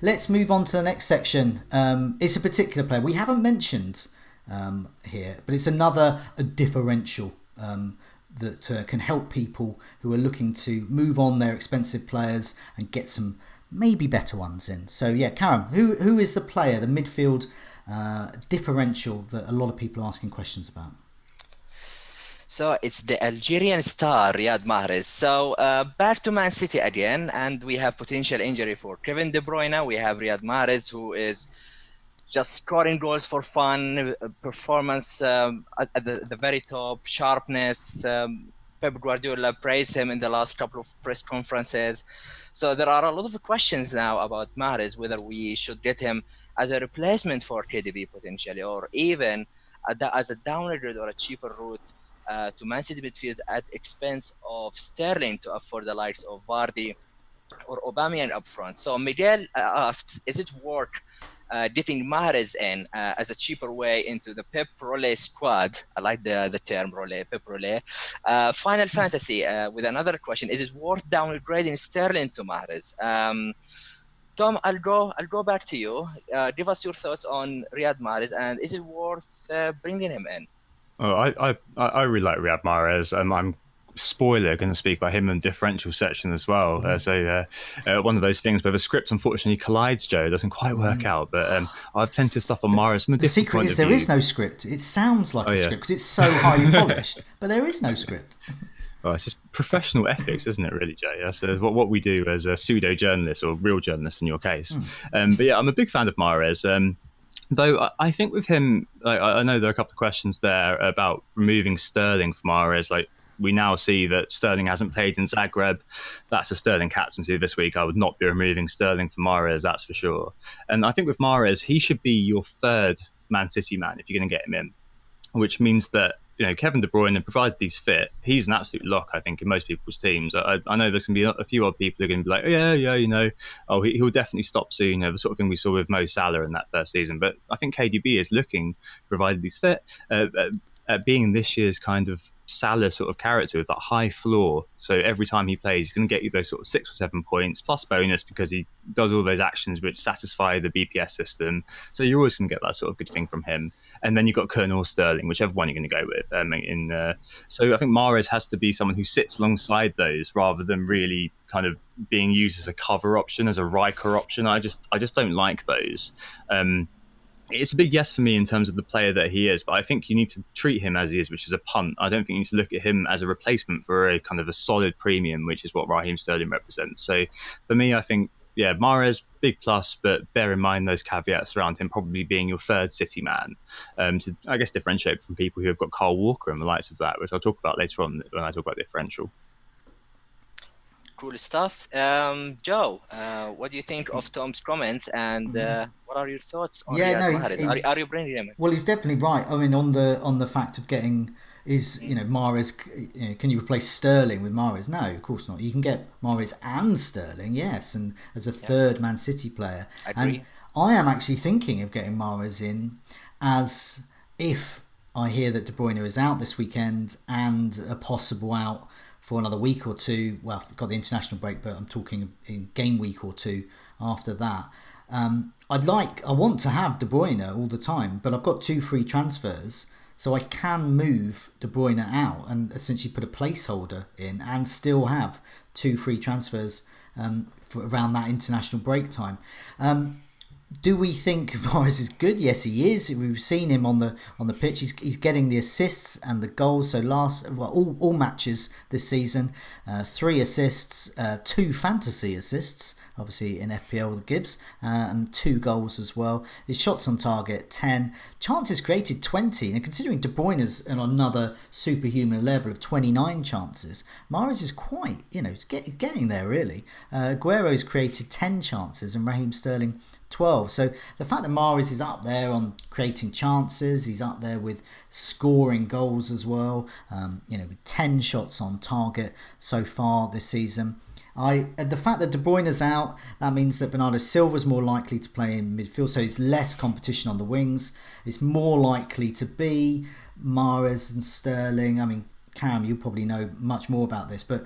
Let's move on to the next section. It's a particular player we haven't mentioned here, but it's a differential that can help people who are looking to move on their expensive players and get some maybe better ones in. So yeah, Karam, who is the player, the midfield differential that a lot of people are asking questions about? So it's the Algerian star Riyad Mahrez. So back to Man City again, and we have potential injury for Kevin De Bruyne. We have Riyad Mahrez, who is just scoring goals for fun, performance at the very top, sharpness. Pep Guardiola praised him in the last couple of press conferences. So there are a lot of questions now about Mahrez, whether we should get him as a replacement for KDB potentially, or even as a downgrade or a cheaper route to Man City midfield at expense of Sterling to afford the likes of Vardy or Aubameyang up front. So Miguel asks, is it worth getting Mahrez in as a cheaper way into the Pep Role squad? I like the term Role, Pep Role. Final Fantasy with another question: is it worth downgrading Sterling to Mahrez? Tom, I'll go back to you. Give us your thoughts on Riyad Mahrez, and is it worth bringing him in? Oh, I really like Riyad Mahrez. I'm spoiler going to speak about him in the differential section as well. One of those things where the script unfortunately collides, Joe. It doesn't quite work out, but I have plenty of stuff on Mahrez. The secret is there is no script. It sounds like a script because it's so highly polished, but there is no script. Well, it's just professional ethics, isn't it, really, Jay? That's what we do as a pseudo-journalist, or real journalist in your case. But yeah, I'm a big fan of Mahrez. Though I think with him, like, I know there are a couple of questions there about removing Sterling from Mahrez. Like, we now see that Sterling hasn't played in Zagreb. That's a Sterling captaincy this week. I would not be removing Sterling from Mahrez, that's for sure. And I think with Mahrez, he should be your third Man City man if you're going to get him in, which means that, Kevin De Bruyne, provided he's fit, he's an absolute lock, I think, in most people's teams. I know there's going to be a few odd people who are going to be like, he'll definitely stop soon, the sort of thing we saw with Mo Salah in that first season. But I think KDB is looking, provided he's fit, at being this year's kind of Salah sort of character with that high floor. So every time he plays, he's going to get you those sort of 6 or 7 points plus bonus because he does all those actions which satisfy the BPS system. So you're always going to get that sort of good thing from him. And then you've got Kern or Sterling, whichever one you're going to go with. So I think Mahrez has to be someone who sits alongside those rather than really kind of being used as a cover option, as a Riker option. I just don't like those. It's a big yes for me in terms of the player that he is, but I think you need to treat him as he is, which is a punt. I don't think you need to look at him as a replacement for a kind of a solid premium, which is what Raheem Sterling represents. So for me, I think, yeah, Mahrez, big plus, but bear in mind those caveats around him probably being your third City man to, I guess, differentiate from people who have got Kyle Walker and the likes of that, which I'll talk about later on when I talk about differential. Cool stuff. Joe, what do you think of Tom's comments, and what are your thoughts on Mahrez? Are you bringing him in? Well, he's definitely right. I mean, on the fact of getting Mahrez, can you replace Sterling with Mahrez? No, of course not. You can get Mahrez and Sterling, yes, and as a third Man City player. I agree. And I am actually thinking of getting Mahrez in as if I hear that De Bruyne is out this weekend and a possible out for another week or two. Well, we've got the international break, but I'm talking in game week or two after that. I want to have De Bruyne all the time, but I've got 2 free transfers, so I can move De Bruyne out and essentially put a placeholder in and still have 2 free transfers for around that international break time. Do we think Mahrez is good? Yes, he is. We've seen him on the pitch. He's getting the assists and the goals. So all matches this season, 3 assists, 2 fantasy assists, obviously in FPL with Gibbs, and 2 goals as well. His shots on target 10, chances created 20. And considering De Bruyne is on another superhuman level of 29 chances, Mahrez is quite, he's getting there really. Aguero's created 10 chances and Raheem Sterling 12. So the fact that Mahrez is up there on creating chances, he's up there with scoring goals as well, with 10 shots on target so far this season. The fact that De Bruyne is out, that means that Bernardo Silva's more likely to play in midfield, so it's less competition on the wings. It's more likely to be Mahrez and Sterling. I mean, Karam, you probably know much more about this, but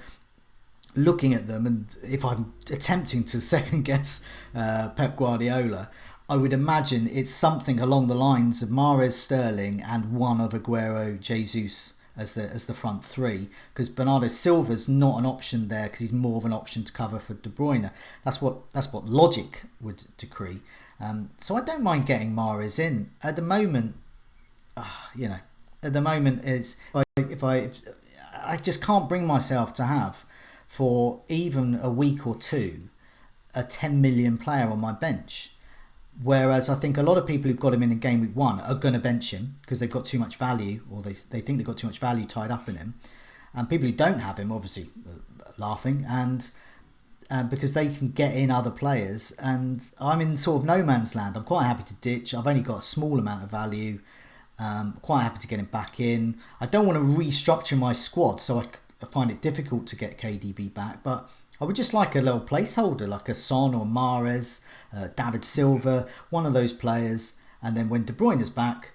looking at them, and if I'm attempting to second guess Pep Guardiola, I would imagine it's something along the lines of Mahrez, Sterling, and one of Aguero, Jesus as the front 3, because Bernardo Silva's not an option there because he's more of an option to cover for De Bruyne. That's what logic would decree. So I don't mind getting Mahrez in at the moment. At the moment is if I just can't bring myself to have, for even a week or two, a 10 million player on my bench. Whereas I think a lot of people who've got him in game week 1 are going to bench him because they've got too much value, or they think they've got too much value tied up in him. And people who don't have him, obviously, laughing, and because they can get in other players. And I'm in sort of no man's land. I'm quite happy to ditch. I've only got a small amount of value. Quite happy to get him back in. I don't want to restructure my squad, so I find it difficult to get KDB back, but I would just like a little placeholder, like a Son or Mahrez, David Silva, one of those players, and then when De Bruyne is back,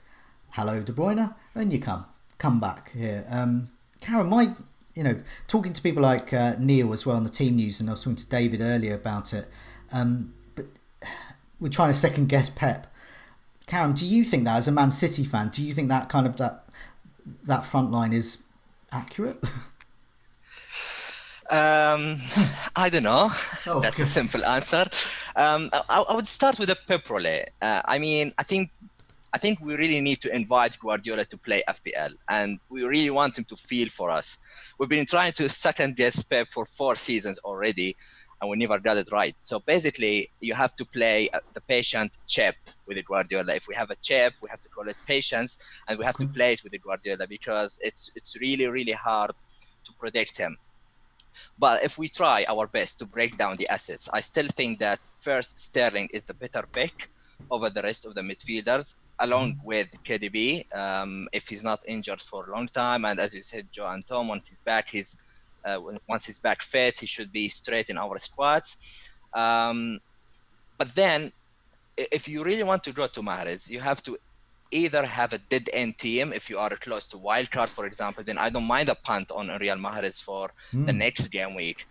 hello De Bruyne, and you come back here. Karam, talking to people like Neil as well on the team news, and I was talking to David earlier about it, but we're trying to second guess Pep. Karam, do you think that, as a Man City fan, do you think that kind of that front line is accurate? I don't know. That's a simple answer. I would start with a Pep role. I think we really need to invite Guardiola to play FPL, and we really want him to feel for us. We've been trying to second guess Pep for 4 seasons already, and we never got it right. So basically, you have to play the patient chip with the Guardiola. If we have a chip, we have to call it patience, and we have to play it with the Guardiola because it's really, really hard to predict him. But if we try our best to break down the assets, I still think that first Sterling is the better pick over the rest of the midfielders, along with KDB, if he's not injured for a long time. And as you said, Joe and Tom, once he's back fit, he should be straight in our squads. But then, if you really want to go to Mahrez, you have to either have a dead-end team. If you are close to Wildcard, for example, then I don't mind a punt on Riyad Mahrez for the next game week.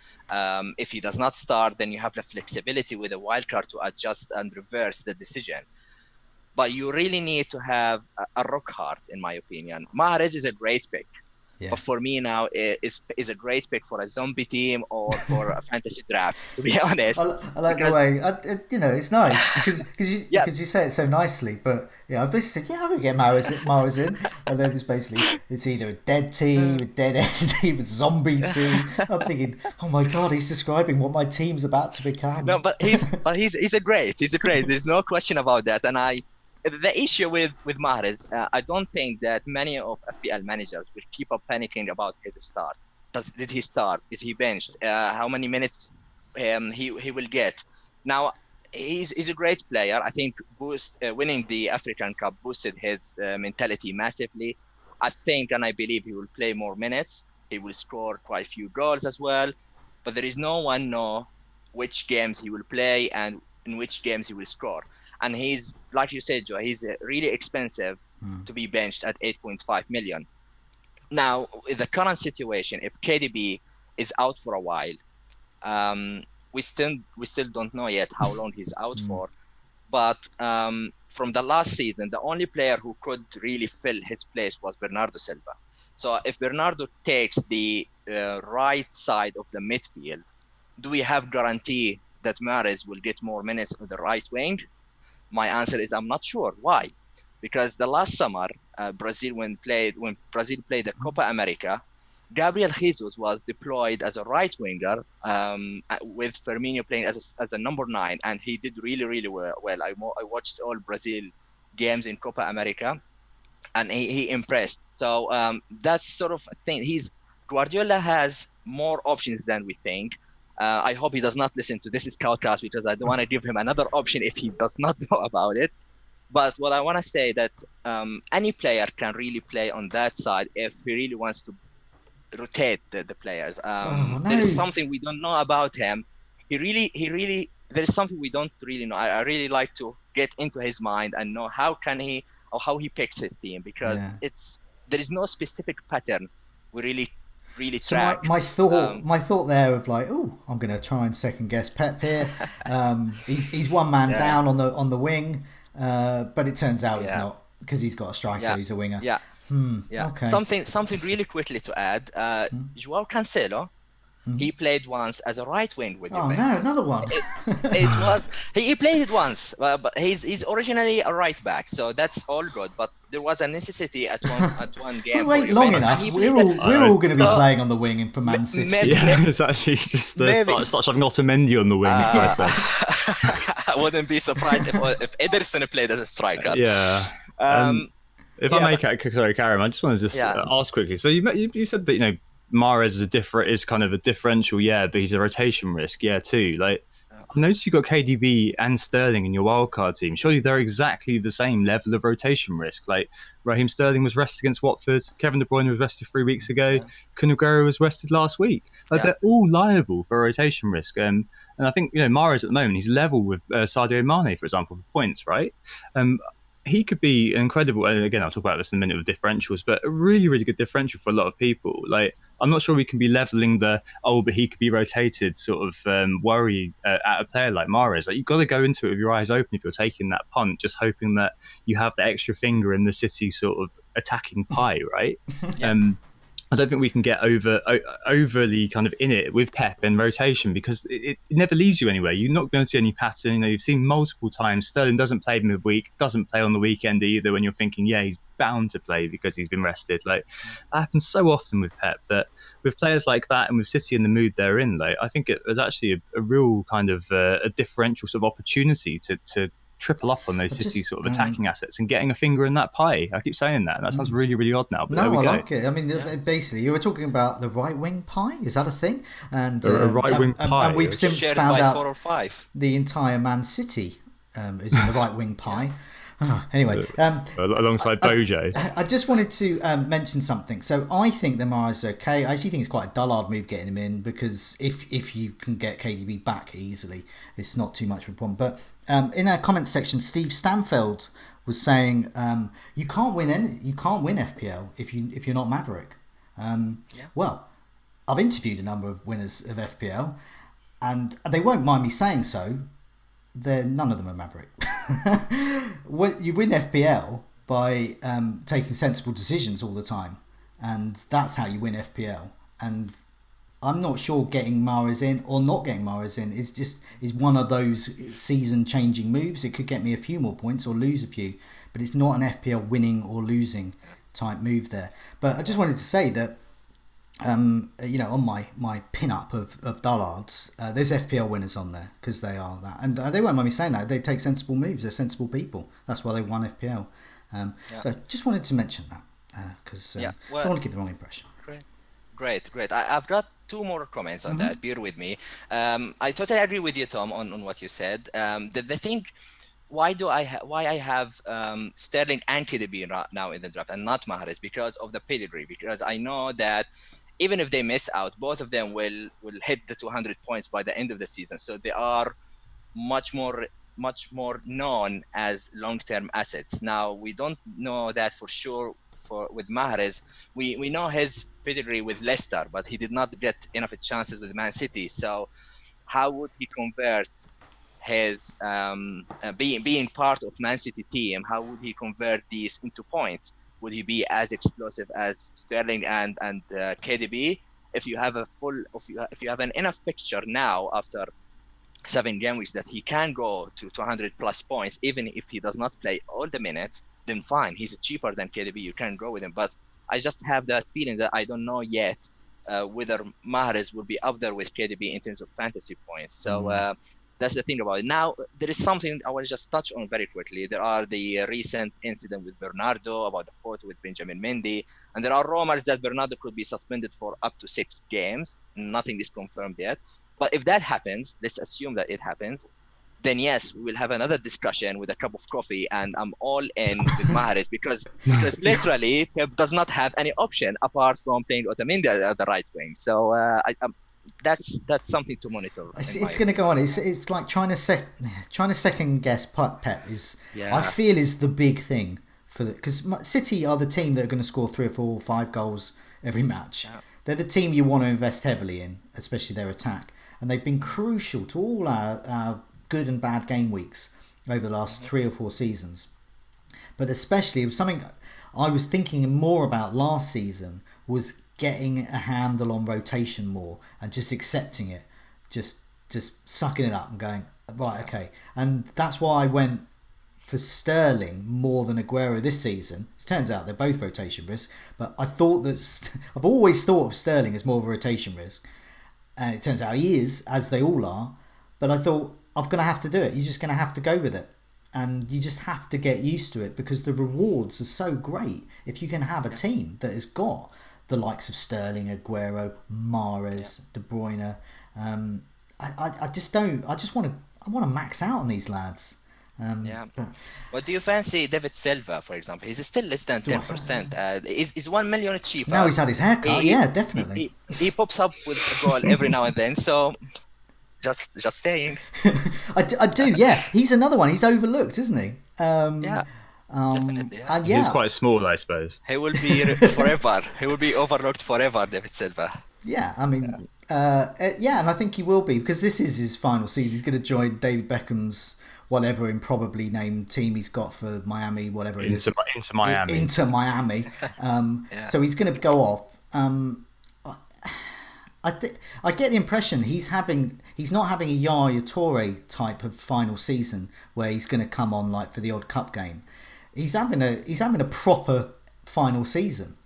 If he does not start, then you have the flexibility with a Wildcard to adjust and reverse the decision. But you really need to have a rock hard, in my opinion. Mahrez is a great pick. Yeah. But for me now, is a great pick for a zombie team or for a fantasy draft, to be honest. I like the way, it's nice because you say it so nicely. But I've basically said, I'm going to get Mahrez in. And then it's either a dead team, a dead end team, a zombie team. I'm thinking, oh my God, he's describing what my team's about to become. No, but he's a great. There's no question about that. And the issue with Mahrez, I don't think that many of FPL managers will keep up panicking about his starts. Did he start? Is he benched? How many minutes he will get? Now, he's a great player. I think winning the African Cup boosted his mentality massively. I think and I believe he will play more minutes. He will score quite a few goals as well. But there is no one know which games he will play and in which games he will score. And he's, like you said, Joe, he's really expensive to be benched at 8.5 million. Now, with the current situation, if KDB is out for a while, we still don't know yet how long he's out for. But from the last season, the only player who could really fill his place was Bernardo Silva. So if Bernardo takes the right side of the midfield, do we have guarantee that Mahrez will get more minutes on the right wing? my answer is I'm not sure. Why? Because the last summer, Brazil played the Copa America, Gabriel Jesus was deployed as a right winger, with Firmino playing as a number 9, and he did really, really well. I watched all Brazil games in Copa America, and he impressed. So that's sort of a thing. Guardiola has more options than we think. I hope he does not listen to this Scoutcast, because I don't want to give him another option if he does not know about it. But what I want to say that any player can really play on that side if he really wants to rotate the players. No. There is something we don't know about him. There is something we don't really know. I really like to get into his mind and know how he picks his team, because there is no specific pattern we really so track. my thought there of like, oh, I'm going to try and second guess Pep here. He's one man down on the wing, but it turns out he's not, because he's got a striker who's a winger. Okay. Something really quickly to add. Joao Cancelo, he played once as a right wing with Juventus. Oh no, another one. He played it once, but he's originally a right back, so that's all good. But there was a necessity at one game. If we wait long enough, we're all going to be playing on the wing for Man City. It's actually just start shoving Otamendi on the wing. I wouldn't be surprised if Ederson played as a striker. Yeah. If I may, sorry, Karam, I just want to ask quickly. So you said that Mahrez is kind of a differential, but he's a rotation risk, too. Like, I noticed you got KDB and Sterling in your wildcard team. Surely they're exactly the same level of rotation risk. Like, Raheem Sterling was rested against Watford, Kevin De Bruyne was rested 3 weeks ago, Kun Aguero was rested last week. Like, they're all liable for rotation risk. And I think Mahrez at the moment, he's level with Sadio Mane, for example, for points, right? He could be incredible, and again, I'll talk about this in a minute with differentials, but a really, really good differential for a lot of people. Like, I'm not sure we can be leveling but he could be rotated sort of worry at a player like Mahrez. Like, you've got to go into it with your eyes open if you're taking that punt, just hoping that you have the extra finger in the City sort of attacking pie, right? I don't think we can get overly kind of in it with Pep and rotation, because it never leads you anywhere. You're not going to see any pattern. You've seen multiple times Sterling doesn't play midweek, doesn't play on the weekend either, when you're thinking, he's bound to play because he's been rested. Like, that happens so often with Pep, that with players like that and with City in the mood they're in, like, I think it was actually a real kind of a differential sort of opportunity to triple up on those City sort of attacking assets and getting a finger in that pie. I keep saying that, and that sounds really, really odd now. But no, I like it. I mean, basically, you were talking about the right wing pie. Is that a thing? And a right wing pie. And we've since found out 4 or 5. The entire Man City is in the right wing pie. Anyway, alongside Bojo. I just wanted to mention something. So I think the Mahrez is okay. I actually think it's quite a dullard move getting him in, because if you can get KDB back easily, it's not too much of a problem. But in our comment section, Steve Stanfeld was saying you can't win FPL if you're not Maverick. Well, I've interviewed a number of winners of FPL, and they won't mind me saying so. None of them are Maverick. You win FPL by taking sensible decisions all the time, and that's how you win FPL. And I'm not sure getting Mahrez in or not getting Mahrez in is one of those season-changing moves. It could get me a few more points or lose a few, but it's not an FPL winning or losing type move there. But I just wanted to say that on my pin-up of dullards, there's FPL winners on there, because they are that, and they won't mind me saying that. They take sensible moves. They're sensible people. That's why they won FPL. So just wanted to mention that, because don't want to give the wrong impression. Great. I've got 2 more comments on that. Bear with me. I totally agree with you, Tom, on what you said. The thing, why I have Sterling and KDB right now in the draft and not Mahrez, because of the pedigree. Because I know that even if they miss out, both of them will hit the 200 points by the end of the season. So they are much more known as long-term assets. Now, we don't know that for sure with Mahrez. We know his pedigree with Leicester, but he did not get enough chances with Man City. So how would he convert his being part of Man City team? How would he convert these into points? Would he be as explosive as Sterling and KDB? If you have an enough fixture now after 7 game weeks that he can go to 200 plus points, even if he does not play all the minutes, then fine. He's cheaper than KDB. You can go with him. But I just have that feeling that I don't know yet whether Mahrez will be up there with KDB in terms of fantasy points. So that's the thing about it. Now, there is something I will just touch on very quickly. There are the recent incident with Bernardo about the photo with Benjamin Mendy. And there are rumors that Bernardo could be suspended for up to 6 games. Nothing is confirmed yet. But if that happens, let's assume that it happens, then yes, we will have another discussion with a cup of coffee, and I'm all in with Mahrez because literally Pep does not have any option apart from playing Otamendi at the right wing. So that's something to monitor. It's going to go on. It's like trying to second guess Pep is. Yeah. I feel is the big thing for because City are the team that are going to score 3 or 4 or 5 goals every match. Yeah. They're the team you want to invest heavily in, especially their attack. And they've been crucial to all our good and bad game weeks over the last 3 or 4 seasons. But especially, it was something I was thinking more about last season was getting a handle on rotation more and just accepting it, just sucking it up and going, right, okay. And that's why I went for Sterling more than Aguero this season. It turns out they're both rotation risk, but I thought that I've always thought of Sterling as more of a rotation risk. And it turns out he is, as they all are. But I thought, I'm going to have to do it. You're just going to have to go with it. And you just have to get used to it because the rewards are so great. If you can have a team that has got the likes of Sterling, Aguero, Mahrez, De Bruyne. I just want to max out on these lads. What do you fancy David Silva, for example? He's still less than 10%. He's 1 million cheaper. Now he's had his haircut. Yeah, definitely. He pops up with a goal every now and then. So just saying. I do. Yeah, he's another one. He's overlooked, isn't he? Definitely. Yeah. He's quite small, I suppose. He will be forever. He will be overlooked forever, David Silva. Yeah, I mean, and I think he will be because this is his final season. He's going to join David Beckham's whatever improbably named team he's got for Miami, whatever it is. Into Miami. Into Miami. So he's going to go off. I get the impression he's not having a Yaya Toure type of final season where he's going to come on like for the odd cup game. He's having a proper final season.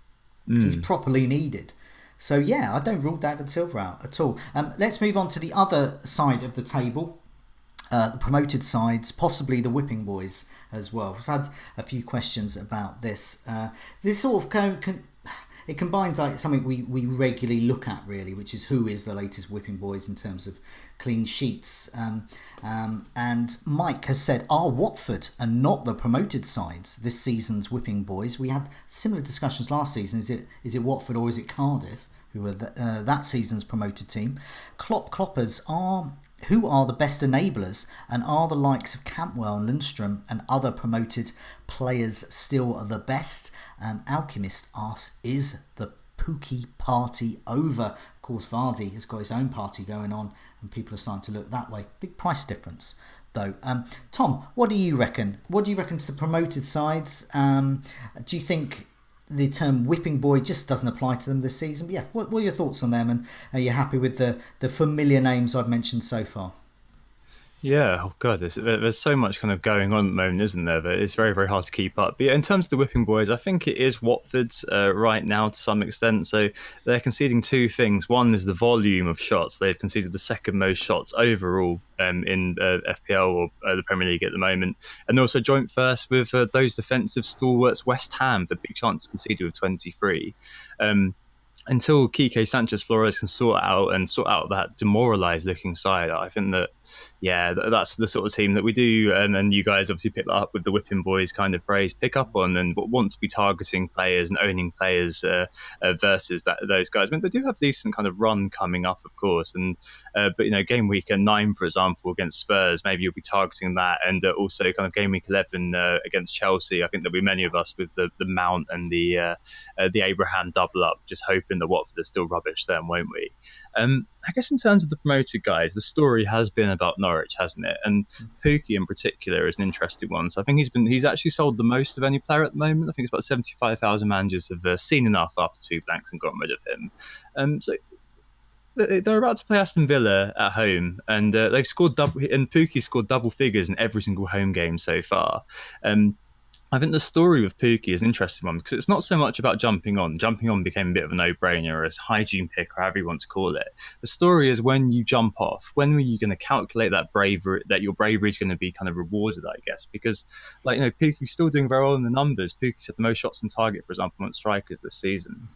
He's properly needed. So yeah, I don't rule David Silva out at all. Let's move on to the other side of the table. The promoted sides, possibly the whipping boys as well. We've had a few questions about this. This sort of it combines like something we regularly look at really, which is who is the latest whipping boys in terms of clean sheets. And Mike has said, are Watford and not the promoted sides this season's whipping boys? We had similar discussions last season. Is it Watford or is it Cardiff who are that season's promoted team? Kloppers are... Who are the best enablers, and are the likes of Campbell and Lundstrom and other promoted players still the best? Alchemist asks, is the Pookie party over? Of course, Vardy has got his own party going on and people are starting to look that way. Big price difference though. Tom, what do you reckon? What do you reckon to the promoted sides? Do you think the term whipping boy just doesn't apply to them this season? But yeah, what are your thoughts on them, and are you happy with the familiar names I've mentioned so far? Yeah, oh god, there's so much kind of going on at the moment, isn't there? That it's very, very hard to keep up. But yeah, in terms of the whipping boys, I think it is Watford's right now to some extent. So they're conceding 2 things. One is the volume of shots. They've conceded the second most shots overall in FPL or the Premier League at the moment, and also joint first with those defensive stalwarts, West Ham, the big chance conceded with 23. Until Quique Sanchez Flores can sort out that demoralised looking side, I think that, yeah, that's the sort of team that we do, and you guys obviously pick that up with the whipping boys kind of phrase, pick up on and want to be targeting players and owning players versus those guys. I mean, they do have a decent kind of run coming up, of course, and but you know, game week 9, for example, against Spurs, maybe you'll be targeting that, and also kind of game week 11 against Chelsea. I think there'll be many of us with the Mount and the Abraham double up, just hoping that Watford are still rubbish then, won't we? I guess in terms of the promoted guys, the story has been about Norwich, hasn't it? And Pookie in particular is an interesting one. So I think he's actually sold the most of any player at the moment. I think it's about 75,000 managers have seen enough after 2 blanks and gotten rid of him. So they're about to play Aston Villa at home, and they've scored double. And Pukki scored double figures in every single home game so far. I think the story with Pukki is an interesting one because it's not so much about jumping on. Jumping on became a bit of a no-brainer, a hygiene pick, or however you want to call it. The story is when you jump off. When were you going to calculate that bravery? That your bravery is going to be kind of rewarded, I guess, because Pukki's still doing very well in the numbers. Pukki's had the most shots on target, for example, amongst strikers this season.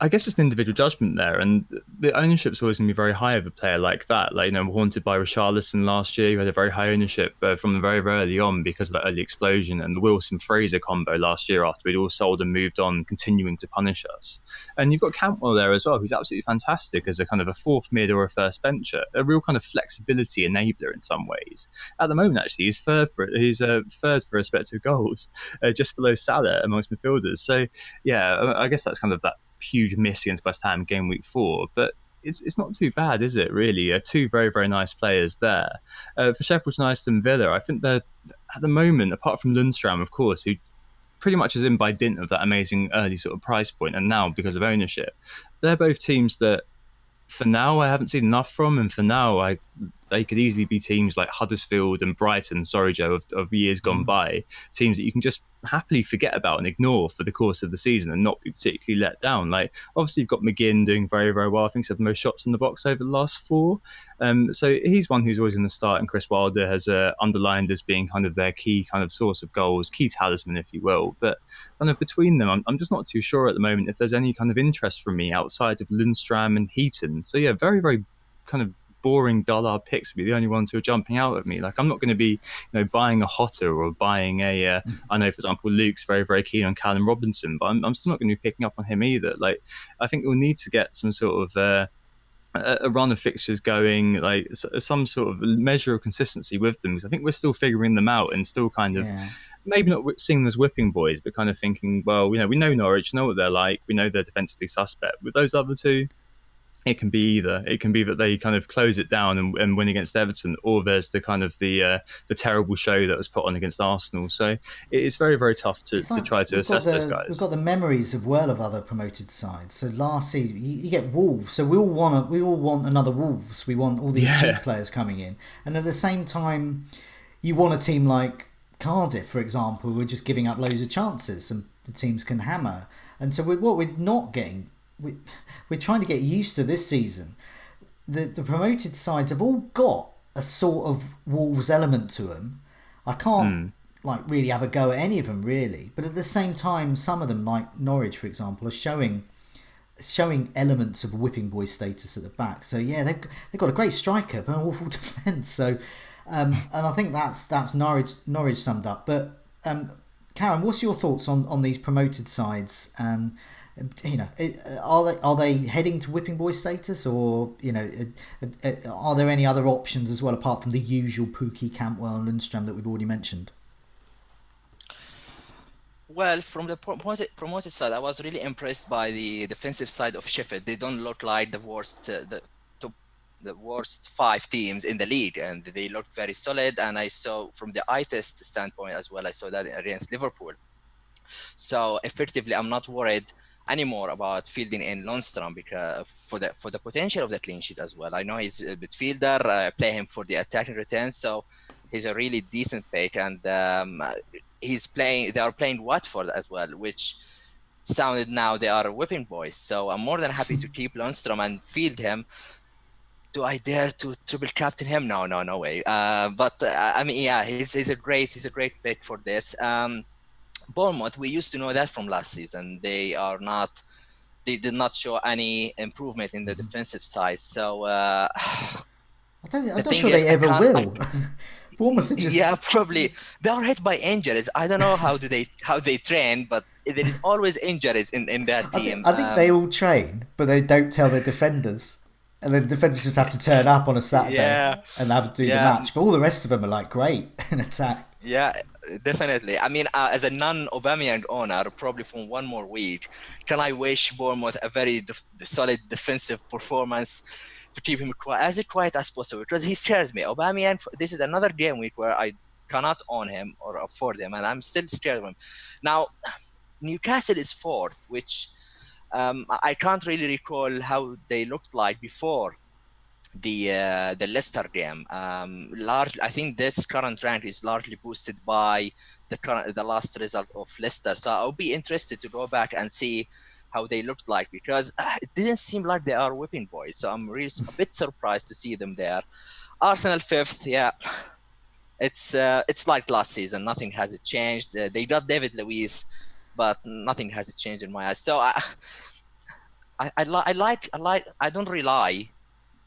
I guess it's an individual judgment there, and the ownership's always going to be very high of a player like that. Haunted by Richarlison last year, who had a very high ownership from very, very early on because of that early explosion, and the Wilson-Fraser combo last year after we'd all sold and moved on, continuing to punish us. And you've got Cantwell there as well, who's absolutely fantastic as a kind of a fourth mid or a first bencher, a real kind of flexibility enabler in some ways. At the moment, actually, he's third for respective goals, just below Salah amongst midfielders. So, yeah, I guess that's kind of that huge miss against West Ham game week 4, but it's not too bad, is it, really? Two very, very nice players there. For Sheffield United and Villa, I think they're, at the moment, apart from Lundstram, of course, who pretty much is in by dint of that amazing early sort of price point, and now because of ownership, they're both teams that, for now, I haven't seen enough from, and for now, they could easily be teams like Huddersfield and Brighton, sorry Joe, of years gone by, teams that you can just happily forget about and ignore for the course of the season and not be particularly let down. Obviously you've got McGinn doing very, very well. I think he's had the most shots in the box over the last 4. So he's one who's always going to start, and Chris Wilder has underlined as being kind of their key kind of source of goals, key talisman, if you will. But kind of between them, I'm just not too sure at the moment if there's any kind of interest from me outside of Lundstram and Heaton. So yeah, very, very kind of boring dullard picks would be the only ones who are jumping out at me. I'm not going to be buying a Hotter or buying a I know, for example, Luke's very, very keen on Callum Robinson, but I'm still not going to be picking up on him either. I think we'll need to get some sort of a run of fixtures going, some sort of measure of consistency with them, because I think we're still figuring them out and still kind of maybe not seeing them as whipping boys, but kind of thinking, well, we know Norwich, know what they're like, we know they're defensively suspect. With those other two, it can be either. It can be that they kind of close it down and win against Everton, or there's the kind of the terrible show that was put on against Arsenal. So it's very, very tough to try to assess those guys. We've got the memories of other promoted sides. So last season, you get Wolves. So we all want another Wolves. We want all these cheap players coming in, and at the same time, you want a team like Cardiff, for example, who are just giving up loads of chances, and the teams can hammer. And so what we're not getting. We're trying to get used to this season. The promoted sides have all got a sort of Wolves element to them. I can't really have a go at any of them really, but at the same time, some of them, like Norwich, for example, are showing elements of whipping boy status at the back. So yeah, they've got a great striker but an awful defence. So and I think that's Norwich summed up. But Karam, what's your thoughts on these promoted sides? And are they heading to whipping boy status, or are there any other options as well apart from the usual Pukki, Cantwell, and Lundstram that we've already mentioned? Well, from the promoted side, I was really impressed by the defensive side of Sheffield. They don't look like the worst 5 teams in the league, and they looked very solid. And I saw from the eye test standpoint as well, I saw that against Liverpool. So effectively, I'm not worried anymore about fielding in Lundstram because for the potential of the clean sheet as well. I know he's a midfielder. I play him for the attacking returns, so he's a really decent pick. And they are playing Watford as well, which sounded now they are whipping boys. So I'm more than happy to keep Lundstram and field him. Do I dare to triple captain him? No way. He's a great pick for this. Bournemouth, we used to know that from last season. They did not show any improvement in the defensive side. So I'm not sure they ever will. Bournemouth are just probably they are hit by injuries. I don't know how they train, but there is always injuries in that team. I think they all train, but they don't tell their defenders, and the defenders just have to turn up on a Saturday and have to do the match. But all the rest of them are great in attack. Yeah. Definitely. I mean, as a non-Aubameyang owner, probably from one more week, can I wish Bournemouth a very solid defensive performance to keep him as quiet as possible, because he scares me. Aubameyang, this is another game week where I cannot own him or afford him, and I'm still scared of him. Now, Newcastle is 4th, which I can't really recall how they looked like before the Leicester game. I think this current rank is largely boosted by the last result of Leicester. So I'll be interested to go back and see how they looked like, because it didn't seem like they are whipping boys. So I'm really a bit surprised to see them there. Arsenal 5th, yeah. It's like last season. Nothing has changed. They got David Luiz, but nothing has changed in my eyes. So I don't rely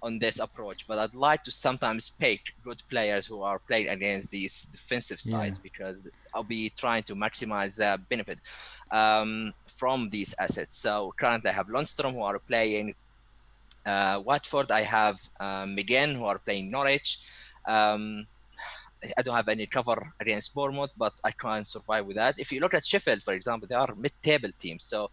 on this approach, but I'd like to sometimes pick good players who are playing against these defensive sides, because I'll be trying to maximize the benefit from these assets. So currently I have Lundstrom, who are playing Watford. I have McGinn, who are playing Norwich. I don't have any cover against Bournemouth, but I can survive with that. If you look at Sheffield, for example, they are mid-table teams. So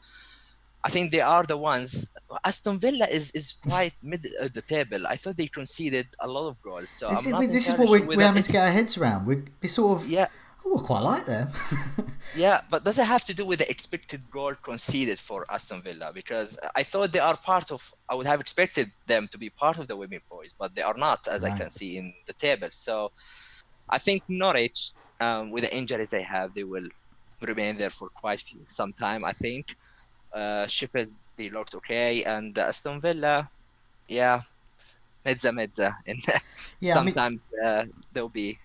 I think they are the ones. Aston Villa is quite mid of the table. I thought they conceded a lot of goals. So this is what we're having to get our heads around. We sort of we quite like them. Yeah, but does it have to do with the expected goal conceded for Aston Villa? Because I thought they are part of. I would have expected them to be part of the women boys, but they are not, as I can see in the table. So I think Norwich, with the injuries they have, they will remain there for quite some time, I think. Sheffield, they looked okay, and Aston Villa, mezza, and sometimes they'll be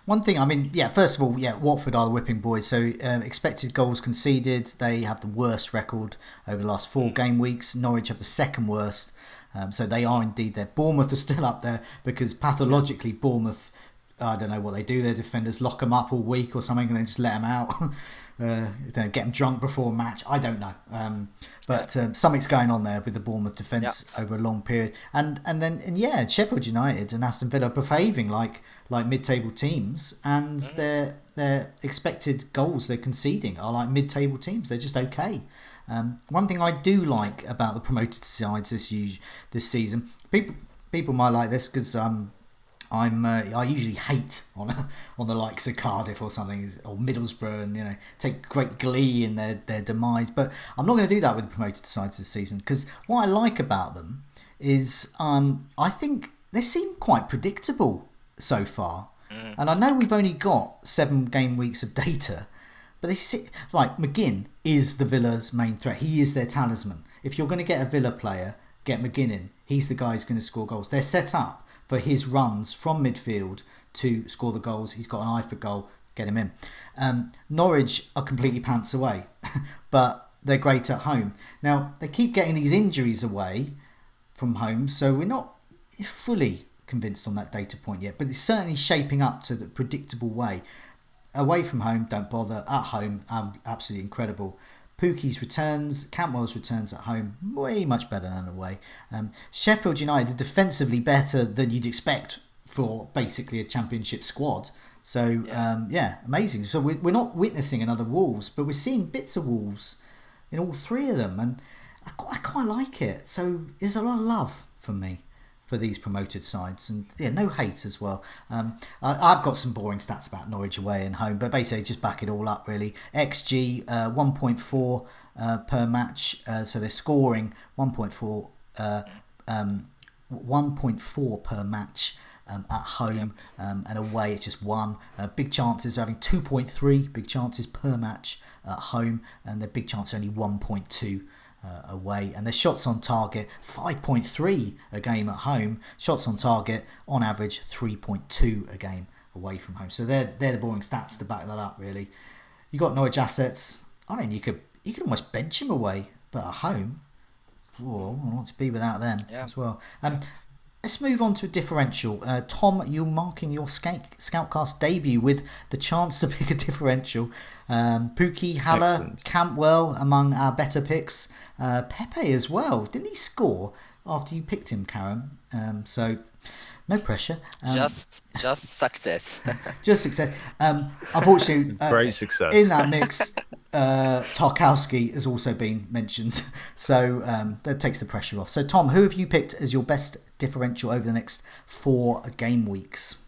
One thing, I mean, first of all, Watford are the whipping boys. So expected goals conceded, they have the worst record over the last 4 game weeks. Norwich have the second worst, so they are indeed there. Bournemouth are still up there because pathologically Bournemouth, I don't know what they do. Their defenders lock them up all week or something, and then just let them out. Get them drunk before a match. I don't know, but something's going on there with the Bournemouth defence over a long period. And Sheffield United and Aston Villa are behaving like mid-table teams, and their expected goals they're conceding are like mid-table teams. They're just okay. One thing I do like about the promoted sides this season, people might like this because I usually hate on the likes of Cardiff or something, or Middlesbrough, and take great glee in their demise. But I'm not going to do that with the promoted sides this season, because what I like about them is I think they seem quite predictable so far. And I know we've only got 7 game weeks of data, but they sit like McGinn is the Villa's main threat. He is their talisman. If you're going to get a Villa player, get McGinn in. He's the guy who's going to score goals. They're set up for his runs from midfield to score the goals. He's got an eye for goal. Get him in. Norwich are completely pants away, but they're great at home. Now, they keep getting these injuries away from home, so we're not fully convinced on that data point yet, but it's certainly shaping up to the predictable way. Away from home, don't bother. At home, absolutely incredible. Pukki's returns, Cantwell's returns at home, way much better than away. Sheffield United are defensively better than you'd expect for basically a championship squad. So, amazing. So we're not witnessing another Wolves, but we're seeing bits of Wolves in all 3 of them. And I quite like it. So there's a lot of love from me for these promoted sides, and no hate as well. I've got some boring stats about Norwich away and home, but basically just back it all up really. XG 1.4 per match, so they're scoring 1.4 per match at home, and away it's just 1. Big chances are having 2.3 big chances per match at home, and their big chances are only 1.2 away, and their shots on target 5.3 a game at home. Shots on target on average 3.2 a game away from home. So they're the boring stats to back that up really. You got Norwich assets. I mean, you could almost bench them away, but at home, I want to be without them as well. Let's move on to a differential. Tom, you're marking your Scoutcast debut with the chance to pick a differential. Pukki, Haller, Cantwell among our better picks. Pepe as well. Didn't he score after you picked him, Karam? So no pressure. Just success. Just success. Unfortunately, great success in that mix. Tarkowski has also been mentioned, so that takes the pressure off. So Tom, who have you picked as your best differential over the next 4 game weeks?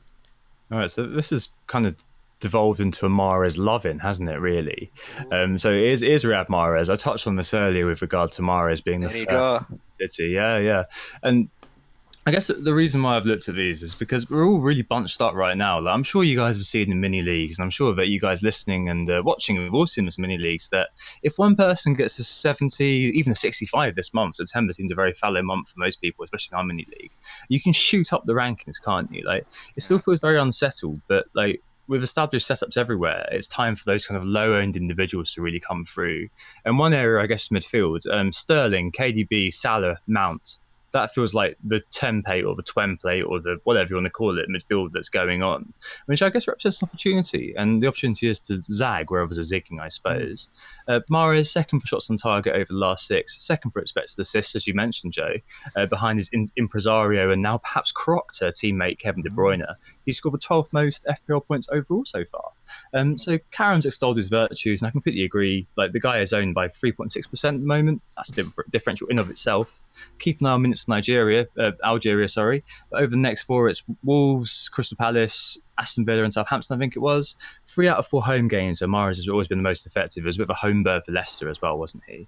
All right, so this is kind of devolved into a Mahrez loving, hasn't it? Really. So it is Riyad Mahrez. I touched on this earlier with regard to Mahrez being There you go. City. Yeah. And I guess the reason why I've looked at these is because we're all really bunched up right now. Like, I'm sure you guys have seen in mini leagues, and I'm sure that you guys listening and watching have all seen this mini leagues, that if one person gets a 70, even a 65 this month, September seemed a very fallow month for most people, especially in our mini league, you can shoot up the rankings, can't you? Like, it still feels very unsettled, but like, with established setups everywhere, it's time for those kind of low-owned individuals to really come through. And one area, I guess, midfield, Sterling, KDB, Salah, Mount. That feels like the template or the twemplate or the whatever you want to call it, midfield that's going on, which I guess represents an opportunity. And the opportunity is to zag where others are zigging, I suppose. Mahrez, second for shots on target over the last 6, second for expected assists, as you mentioned, Joe, behind his impresario and now perhaps Crockter teammate Kevin De Bruyne. He's scored the 12th most FPL points overall so far. So Karam's extolled his virtues, and I completely agree. Like, the guy is owned by 3.6% at the moment. That's differential in of itself. Keep an eye on minutes for Algeria. But over the next 4, it's Wolves, Crystal Palace, Aston Villa and Southampton, I think it was. 3 out of 4 home games, so Mahrez has always been the most effective. It was a bit of a home bird for Leicester as well, wasn't he?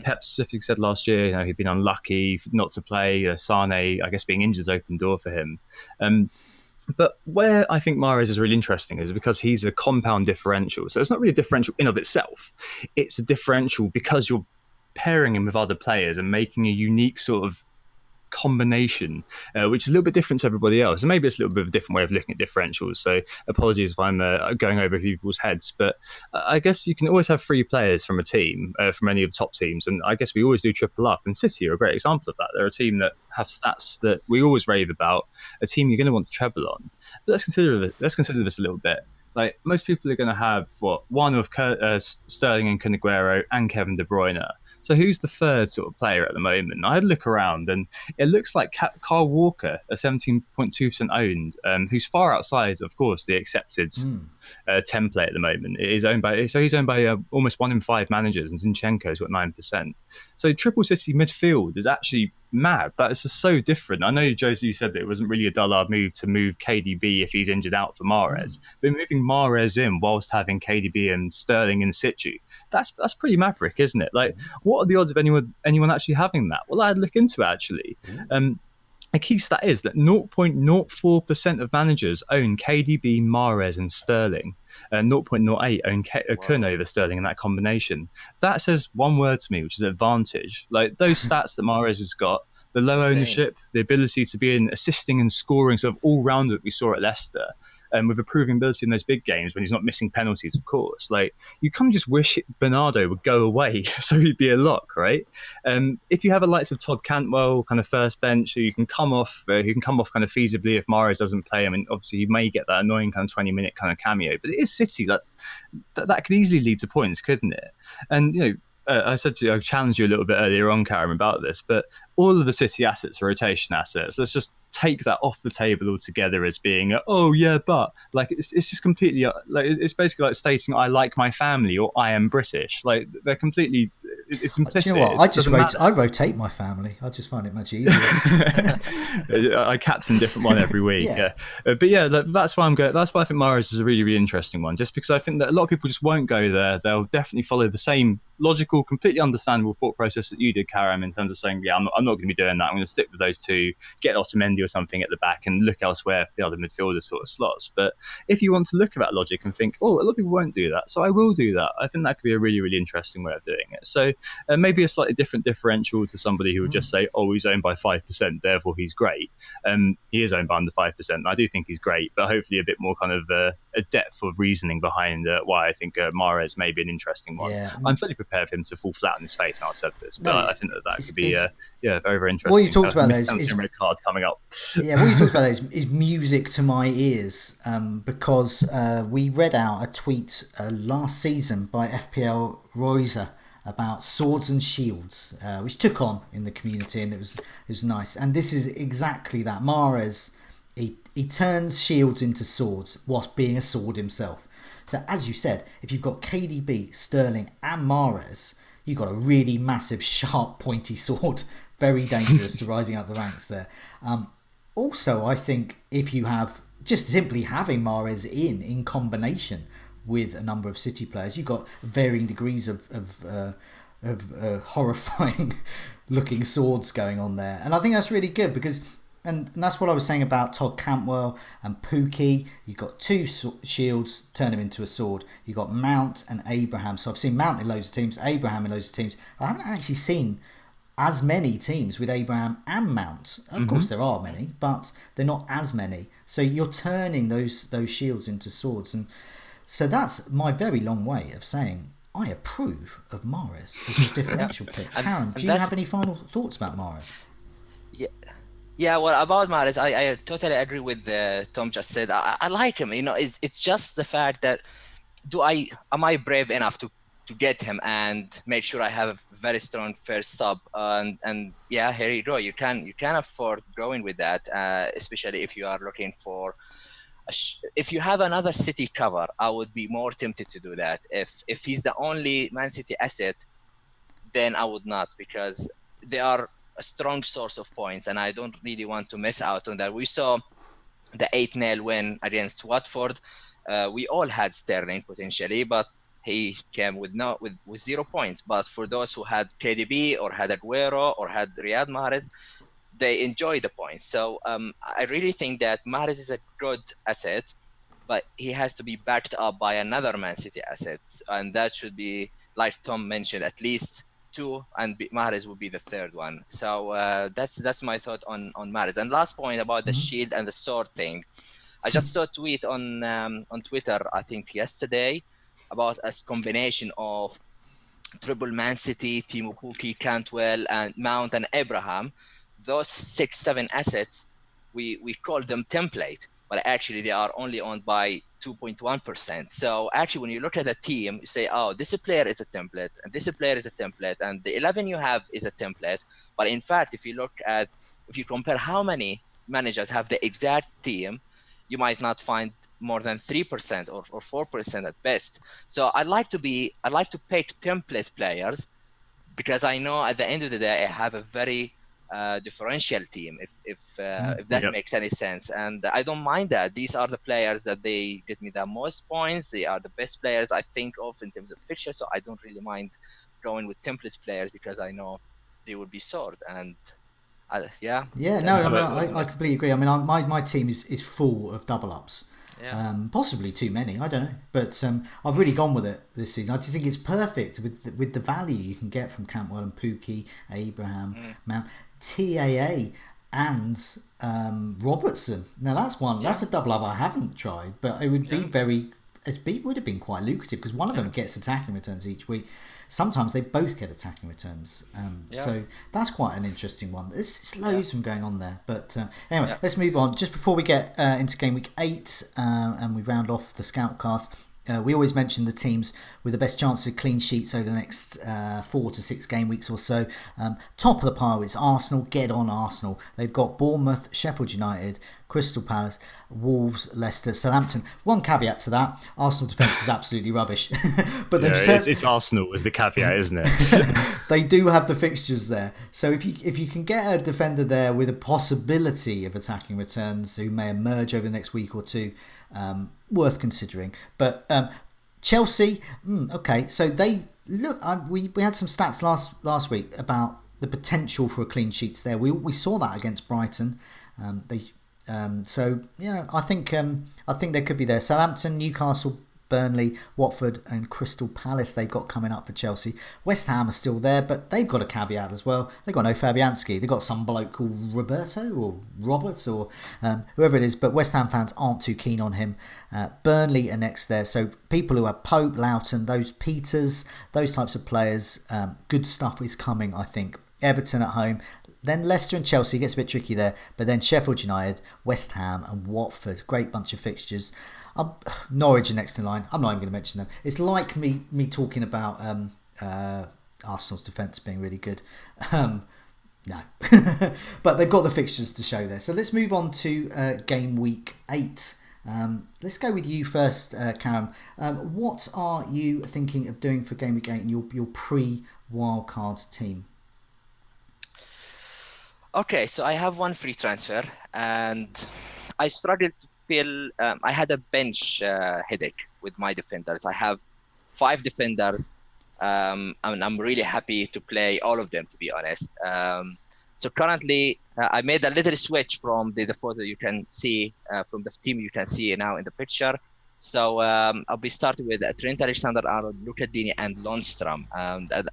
Pep specifically said last year, he'd been unlucky not to play. Sane, I guess, being injured has opened the door for him. But where I think Mahrez is really interesting is because he's a compound differential. So it's not really a differential in of itself. It's a differential because you're pairing him with other players and making a unique sort of combination, which is a little bit different to everybody else. And maybe it's a little bit of a different way of looking at differentials. So apologies if I'm going over people's heads. But I guess you can always have 3 players from a team, from any of the top teams. And I guess we always do triple up. And City are a great example of that. They're a team that have stats that we always rave about, a team you're going to want to treble on. But let's consider this a little bit. Like, most people are going to have, one of Sterling and Kun Aguero and Kevin De Bruyne. So who's the third sort of player at the moment? I had a look around, and it looks like Kyle Walker, a 17.2% owned, who's far outside, of course, the accepted template at the moment. He's owned by almost 1 in 5 managers, and Zinchenko's got 9%. So triple City midfield is actually mad. That is just so different. I know, Josie, you said that it wasn't really a dullard move to move KDB if he's injured out for Mahrez, but moving Mahrez in whilst having KDB and Sterling in situ, that's pretty maverick, isn't it? Like, what are the odds of anyone actually having that? Well, I had to look into it, actually. A key stat is that 0.04% of managers own KDB, Mahrez and Sterling. 0.08 own Kun over Sterling in that combination. That says one word to me, which is advantage. Like, those stats that Mahrez has got, the low ownership, the ability to be in assisting and scoring, sort of all-rounder that we saw at Leicester, with a proven ability in those big games when he's not missing penalties, of course. Like, you kind of just wish Bernardo would go away so he'd be a lock, right? If you have a likes of Todd Cantwell, kind of first bench, who can come off kind of feasibly if Mahrez doesn't play. I mean, obviously, you may get that annoying kind of 20-minute kind of cameo, but it is City. That could easily lead to points, couldn't it? And, I said to you, I challenged you a little bit earlier on, Karam, about this, but all of the City assets are rotation assets. Let's just take that off the table altogether as being, but like, it's just completely, like, it's basically like stating I like my family or I am British. Like, they're completely, it's implicit. Do you know what? I rotate my family. I just find it much easier. I captain a different one every week. Yeah. But yeah, that's why I'm going. That's why I think Mahrez is a really, really interesting one. Just because I think that a lot of people just won't go there. They'll definitely follow the same logical, completely understandable thought process that you did, Karam, in terms of saying, I'm not going to be doing that. I'm going to stick with those 2, get Otamendi or something at the back and look elsewhere for the other midfielder sort of slots. But if you want to look at that logic and think, a lot of people won't do that, so I will do that, I think that could be a really, really interesting way of doing it. So maybe a slightly different differential to somebody who would just say, he's owned by 5%, therefore he's great. He is owned by under 5%. And I do think he's great, but hopefully a bit more kind of a depth of reasoning behind why I think Mahrez may be an interesting one. Yeah. I'm fully prepared for him to fall flat on his face, and I've said this, but I think that could be very, very interesting. What you talked about there is red card coming up. Yeah, what you talked about there is music to my ears, because we read out a tweet last season by FPL Royzer about swords and shields, which took on in the community, and it was nice. And this is exactly that. Mahrez, he turns shields into swords whilst being a sword himself. So as you said, if you've got KDB, Sterling and Mahrez, you've got a really massive, sharp, pointy sword. Very dangerous to rising up the ranks there. Also, I think if you have just simply having Mahrez in combination with a number of City players, you've got varying degrees of horrifying looking swords going on there, and I think that's really good because. And that's what I was saying about Todd Cantwell and Pookie. You've got two shields, turn him into a sword. You've got Mount and Abraham. So I've seen Mount in loads of teams, Abraham in loads of teams. I haven't actually seen as many teams with Abraham and Mount. Of course there are many, but they're not as many. So you're turning those shields into swords. And so that's my very long way of saying I approve of Mahrez as a differential pick. Karam, do you have any final thoughts about Mahrez? Yeah, well, about Mahrez, I totally agree with Tom just said. I like him. It's just the fact that am I brave enough to get him and make sure I have a very strong first sub? And yeah, here you go. You can afford going with that, especially if you are looking for. If you have another City cover, I would be more tempted to do that. If he's the only Man City asset, then I would not, because they are a strong source of points, and I don't really want to miss out on that. We saw the 8-0 win against Watford. We all had Sterling potentially, but he came with 0 points. But for those who had KDB or had Aguero or had Riyad Mahrez, they enjoy the points. So I really think that Mahrez is a good asset, but he has to be backed up by another Man City asset, and that should be, like Tom mentioned, at least 2, and Mahrez would be the third one. So that's my thought on Mahrez. And last point about the shield and the sword thing. I just saw a tweet on Twitter, I think yesterday, about a combination of triple Man City, Timo Pukki, Cantwell, and Mount and Abraham. Those 6-7 assets, we call them template, but actually they are only owned by 2.1%. So actually, when you look at the team, you say, oh, this player is a template, and this player is a template, and the 11 you have is a template. But in fact, if you compare how many managers have the exact team, you might not find more than 3% or 4% at best. So I like to pick template players, because I know at the end of the day, I have a very differential team, if that makes any sense. And I don't mind that. These are the players that they get me the most points. They are the best players I think of in terms of fixture. So I don't really mind going with template players, because I know they will be sword. And I completely agree. I mean, my team is full of double ups. Possibly too many, I don't know, but I've really gone with it this season. I just think it's perfect with the value you can get from Cantwell and Pookie, Abraham, Mount, TAA, and Robertson. Now that's a double up I haven't tried, but it would be would have been quite lucrative, because one of them gets attacking returns each week. Sometimes they both get attacking returns. So that's quite an interesting one. There's loads from going on there. But anyway, let's move on. Just before we get into Game Week 8 and we round off the Scoutcast, we always mention the teams with the best chance of clean sheets over the next 4 to 6 game weeks or so. Top of the pile is Arsenal. Get on Arsenal. They've got Bournemouth, Sheffield United, Crystal Palace, Wolves, Leicester, Southampton. One caveat to that: Arsenal defence is absolutely rubbish. But it's Arsenal is the caveat, isn't it? They do have the fixtures there, so if you can get a defender there with a possibility of attacking returns who may emerge over the next week or two, worth considering. But Chelsea, okay, so they look. We had some stats last week about the potential for clean sheets there. We saw that against Brighton. So I think they could be there. Southampton, Newcastle, Burnley, Watford and Crystal Palace they've got coming up for Chelsea. West Ham are still there, but they've got a caveat as well. They've got no Fabianski. They've got some bloke called Roberto or Robert or whoever it is, but West Ham fans aren't too keen on him. Burnley are next there. So people who are Pope, Loughton, those Peters, those types of players, good stuff is coming, I think. Everton at home. Then Leicester and Chelsea gets a bit tricky there, but then Sheffield United, West Ham and Watford, great bunch of fixtures. Norwich are next in line. I'm not even going to mention them. It's like me talking about Arsenal's defence being really good. No. But they've got the fixtures to show there. So let's move on to Game Week 8. Let's go with you first, Karam. What are you thinking of doing for Game Week 8 and your pre-Wildcard team? Okay, so I have one free transfer, and I struggled feel I had a bench headache with my defenders. I have 5 defenders, and I'm really happy to play all of them, to be honest. So currently, I made a little switch from the photo you can see, from the team you can see now in the picture. So I'll be starting with Trent Alexander-Arnold, Luca Dini, and Lundstram.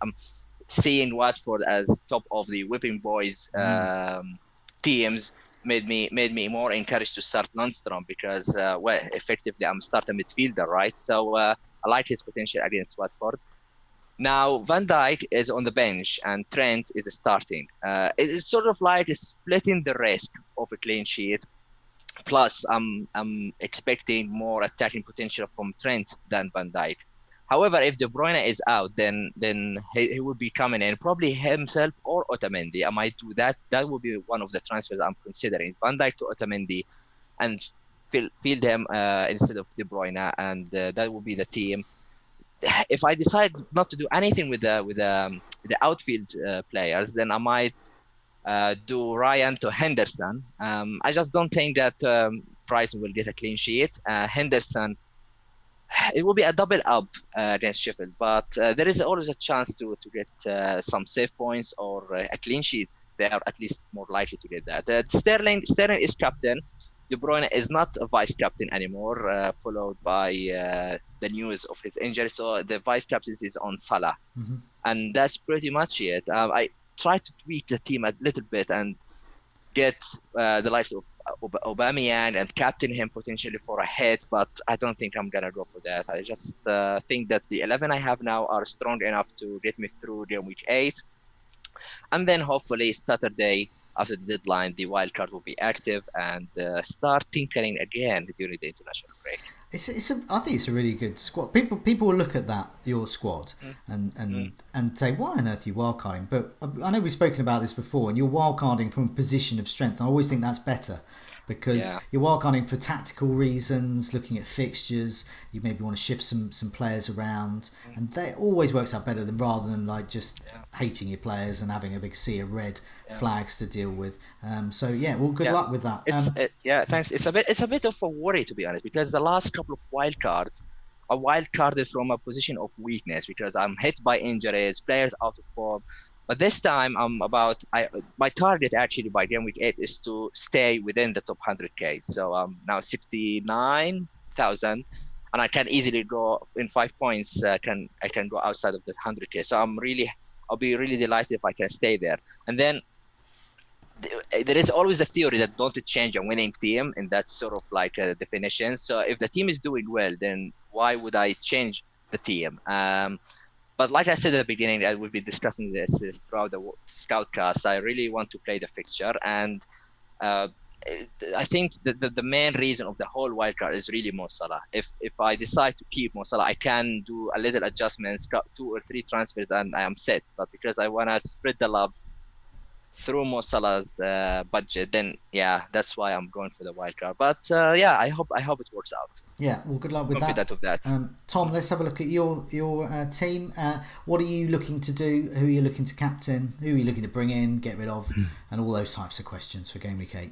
I'm seeing Watford as top of the whipping boys teams made me more encouraged to start Lundstram because, effectively I'm starting midfielder, right? So I like his potential against Watford. Now Van Dijk is on the bench and Trent is starting. It's sort of like splitting the risk of a clean sheet. Plus, I'm expecting more attacking potential from Trent than Van Dijk. However, if De Bruyne is out, then he will be coming in, probably himself or Otamendi. I might do that. That will be one of the transfers I'm considering. Van Dijk to Otamendi and field him instead of De Bruyne, and that will be the team. If I decide not to do anything with the outfield players, then I might do Ryan to Henderson. I just don't think that Brighton will get a clean sheet. Henderson, it will be a double up against Sheffield, but there is always a chance to get some save points or a clean sheet. They are at least more likely to get that. Sterling is captain. De Bruyne is not a vice captain anymore, followed by the news of his injury. So the vice captaincy is on Salah. Mm-hmm. And that's pretty much it. I tried to tweak the team a little bit and get the likes of Aubameyang and captain him potentially for a head, but I don't think I'm going to go for that. I just think that the 11 I have now are strong enough to get me through Gameweek 8. And then hopefully Saturday, after the deadline, the wildcard will be active and start tinkering again during the international break. I think it's a really good squad. People will look at your squad and say, why on earth are you wildcarding? But I know we've spoken about this before, and you're wildcarding from a position of strength. I always think that's better because you're wildcarding for tactical reasons, looking at fixtures. You maybe want to shift some players around, and that always works out better rather than like just hating your players and having a big sea of red flags to deal with. Good luck with that. Thanks. It's a bit of a worry, to be honest, because the last couple of wildcards are wildcarded from a position of weakness because I'm hit by injuries, players out of form. But this time, my target actually by Gameweek 8 is to stay within the top 100k. So I'm now 69,000, and I can easily go in 5 points. I can go outside of the 100k. So I'll be really delighted if I can stay there. And then there is always the theory that don't change a winning team, and that's sort of like a definition. So if the team is doing well, then why would I change the team? But like I said at the beginning, I will be discussing this throughout the Scoutcast. I really want to play the fixture, and I think the main reason of the whole wildcard is really Mo Salah. If I decide to keep Mo Salah, I can do a little adjustments, 2 or 3 transfers, and I am set. But because I want to spread the love through Mo Salah's budget, then that's why I'm going for the wildcard. But I hope it works out. Yeah, well, good luck with that. Of that. Tom, let's have a look at your team. What are you looking to do? Who are you looking to captain? Who are you looking to bring in, get rid of, and all those types of questions for Game Week 8.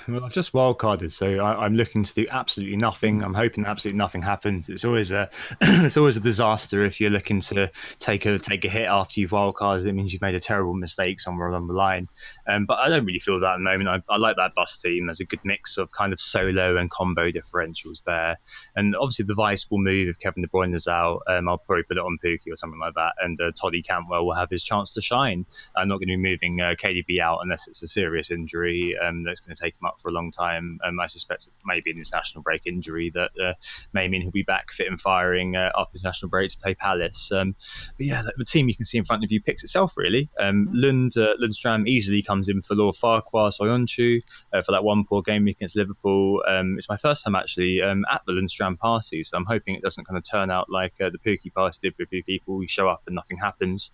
Well, I've just wildcarded, so I'm looking to do absolutely nothing. I'm hoping absolutely nothing happens. It's always a disaster if you're looking to take a hit after you've wildcarded. It means you've made a terrible mistake somewhere along the line. But I don't really feel that at the moment. I like that bus team. There's a good mix of kind of solo and combo differentials there. And obviously the Vice will move if Kevin De Bruyne is out. I'll probably put it on Pookie or something like that. And Toddy Cantwell will have his chance to shine. I'm not going to be moving KDB out unless it's a serious injury that's going to take him up for a long time. I suspect it may be an international break injury that may mean he'll be back fit and firing after the national break to play Palace. But the team you can see in front of you picks itself, really. Lundstram easily comes in for Lord Farquhar Soyuncu for that one poor game against Liverpool. It's my first time actually at the Lundstram party, so I'm hoping it doesn't kind of turn out like the Pookie party did with a few people. We show up and nothing happens.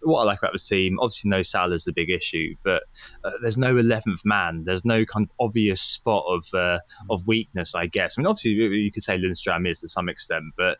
What I like about this team, obviously no Salah's the big issue, but there's no 11th man. There's no kind of obvious spot of weakness, I guess. I mean, obviously you could say Lundstram is to some extent, but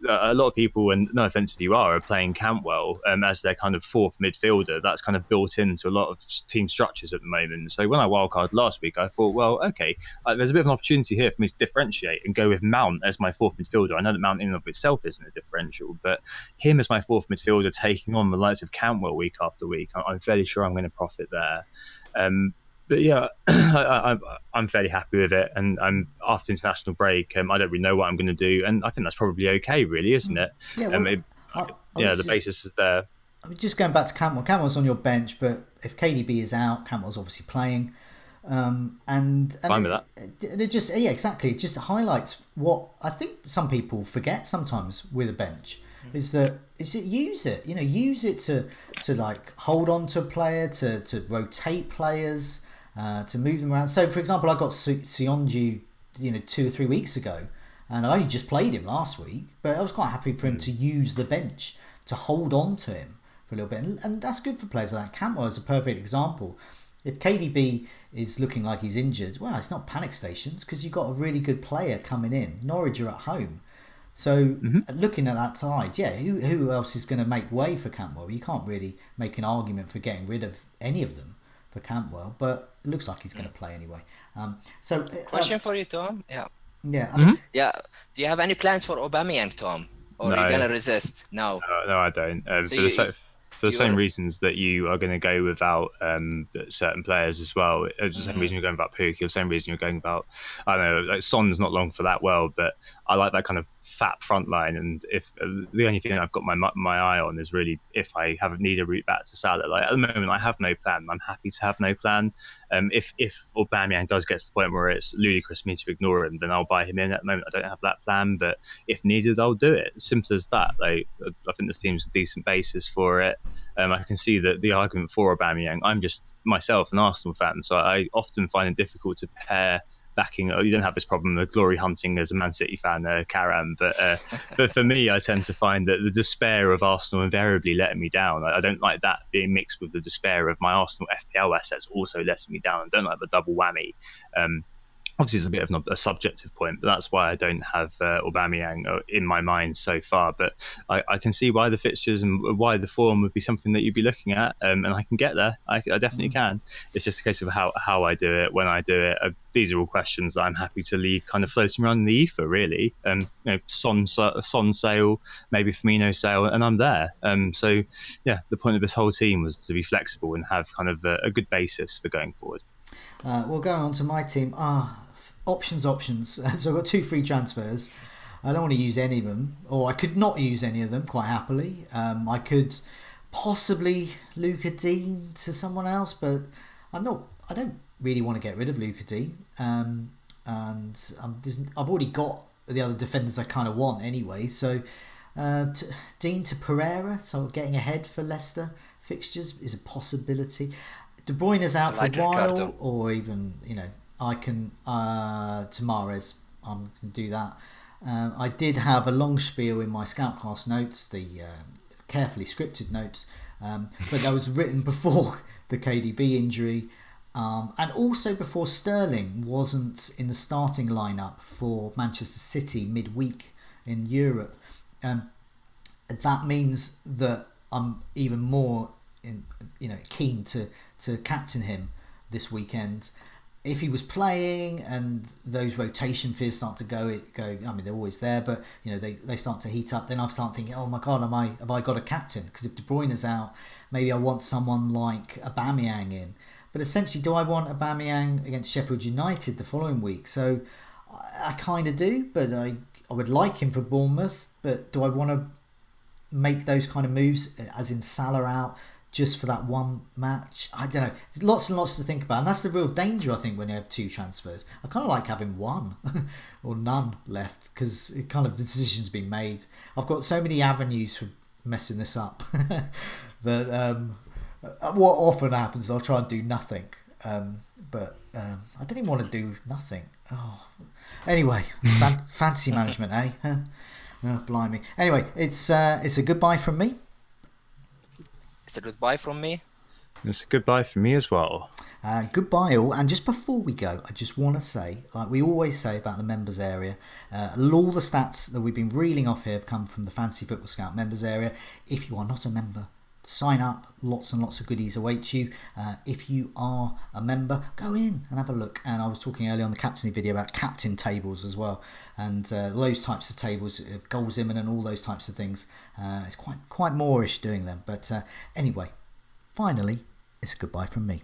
a lot of people, and no offense if you are playing Cantwell as their kind of fourth midfielder. That's kind of built into a lot of team structures at the moment. So when I wildcard last week, I thought, well, okay, there's a bit of an opportunity here for me to differentiate and go with Mount as my fourth midfielder. I know that Mount in and of itself isn't a differential, but him as my fourth midfielder taking on the likes of Cantwell week after week, I'm fairly sure I'm going to profit there. But yeah, I'm fairly happy with it. And after international break, I don't really know what I'm going to do. And I think that's probably okay, really, isn't it? Yeah, the basis is there. I mean, just going back to Cantwell. Cantwell's on your bench, but if KDB is out, Cantwell's obviously playing. And Fine with that. It just, yeah, exactly. It just highlights what I think some people forget sometimes with a bench. Is that use it, use it to like hold on to a player, to rotate players, to move them around. So, for example, I got Sionju, 2 or 3 weeks ago, and I only just played him last week, but I was quite happy for him to use the bench to hold on to him for a little bit, and that's good for players like that. Cantwell is a perfect example. If KDB is looking like he's injured, well, it's not panic stations because you've got a really good player coming in. Norwich are at home. So looking at that side, yeah, who else is going to make way for Cantwell? You can't really make an argument for getting rid of any of them for Cantwell, but it looks like he's going to play anyway. Question for you, Tom. Yeah. Yeah. Yeah. Do you have any plans for Aubameyang, Tom? Or are you going to resist? No. No, I don't. For the same reasons that you are going to go without certain players as well. It's the same reason you're going about Pukki, the same reason you're going about, I don't know, like Son's not long for that world, but I like that kind of fat front line. And if the only thing I've got my eye on is really if I need a route back to Salah. Like at the moment, I have no plan. I'm happy to have no plan. If Aubameyang does get to the point where it's ludicrous for me to ignore him, then I'll buy him in. At the moment, I don't have that plan, but if needed, I'll do it. Simple as that. Like I think this team's a decent basis for it. I can see that the argument for Aubameyang. I'm just myself an Arsenal fan, so I often find it difficult to pair backing. You don't have this problem of glory hunting as a Man City fan, Karam, but for me, I tend to find that the despair of Arsenal invariably letting me down. I don't like that being mixed with the despair of my Arsenal FPL assets also letting me down. I don't like the double whammy. Obviously, it's a bit of a subjective point, but that's why I don't have Aubameyang in my mind so far. But I can see why the fixtures and why the form would be something that you'd be looking at, and I can get there. I definitely can. It's just a case of how I do it, when I do it. These are all questions that I'm happy to leave kind of floating around in the ether, really. Son sale, maybe Firmino sale, and I'm there. So, yeah, the point of this whole team was to be flexible and have kind of a good basis for going forward. Well, going on to my team, options. So I've got 2 free transfers. I don't want to use any of them, or I could not use any of them quite happily. I could possibly Luca Dean to someone else, but I don't really want to get rid of Luca Dean. And I've already got the other defenders I kind of want anyway. So Dean to Pereira, so getting ahead for Leicester fixtures is a possibility. De Bruyne is out for a while, or even I can to Mahrez. I'm going to do that. I did have a long spiel in my Scoutcast notes, the carefully scripted notes, but that was written before the KDB injury, and also before Sterling wasn't in the starting lineup for Manchester City midweek in Europe. That means that I'm even more keen to captain him this weekend. If he was playing and those rotation fears start to go, I mean, they're always there, but they start to heat up, then I start thinking, oh my God, have I got a captain? Because if De Bruyne is out, maybe I want someone like Aubameyang in. But essentially, do I want Aubameyang against Sheffield United the following week? So I kind of do, but I would like him for Bournemouth. But do I want to make those kind of moves, as in Salah out, just for that one match? I don't know. Lots and lots to think about. And that's the real danger, I think, when you have 2 transfers. I kind of like having one or none left, because it kind of the decision's been made. I've got so many avenues for messing this up. But what often happens, I'll try and do nothing. But I don't even want to do nothing. Oh. Anyway, fantasy management, eh? Oh, blimey. Anyway, it's a goodbye from me. It's a goodbye from me. It's a goodbye from me as well. Goodbye all. And just before we go, I just want to say, like we always say about the members area, all the stats that we've been reeling off here have come from the Fantasy Football Scout members area. If you are not a member, sign up. Lots and lots of goodies await you. If you are a member, go in and have a look. And I was talking earlier on the captaincy video about captain tables as well, and those types of tables, goals imminent, all those types of things. It's quite Moorish doing them. But anyway, finally, it's a goodbye from me.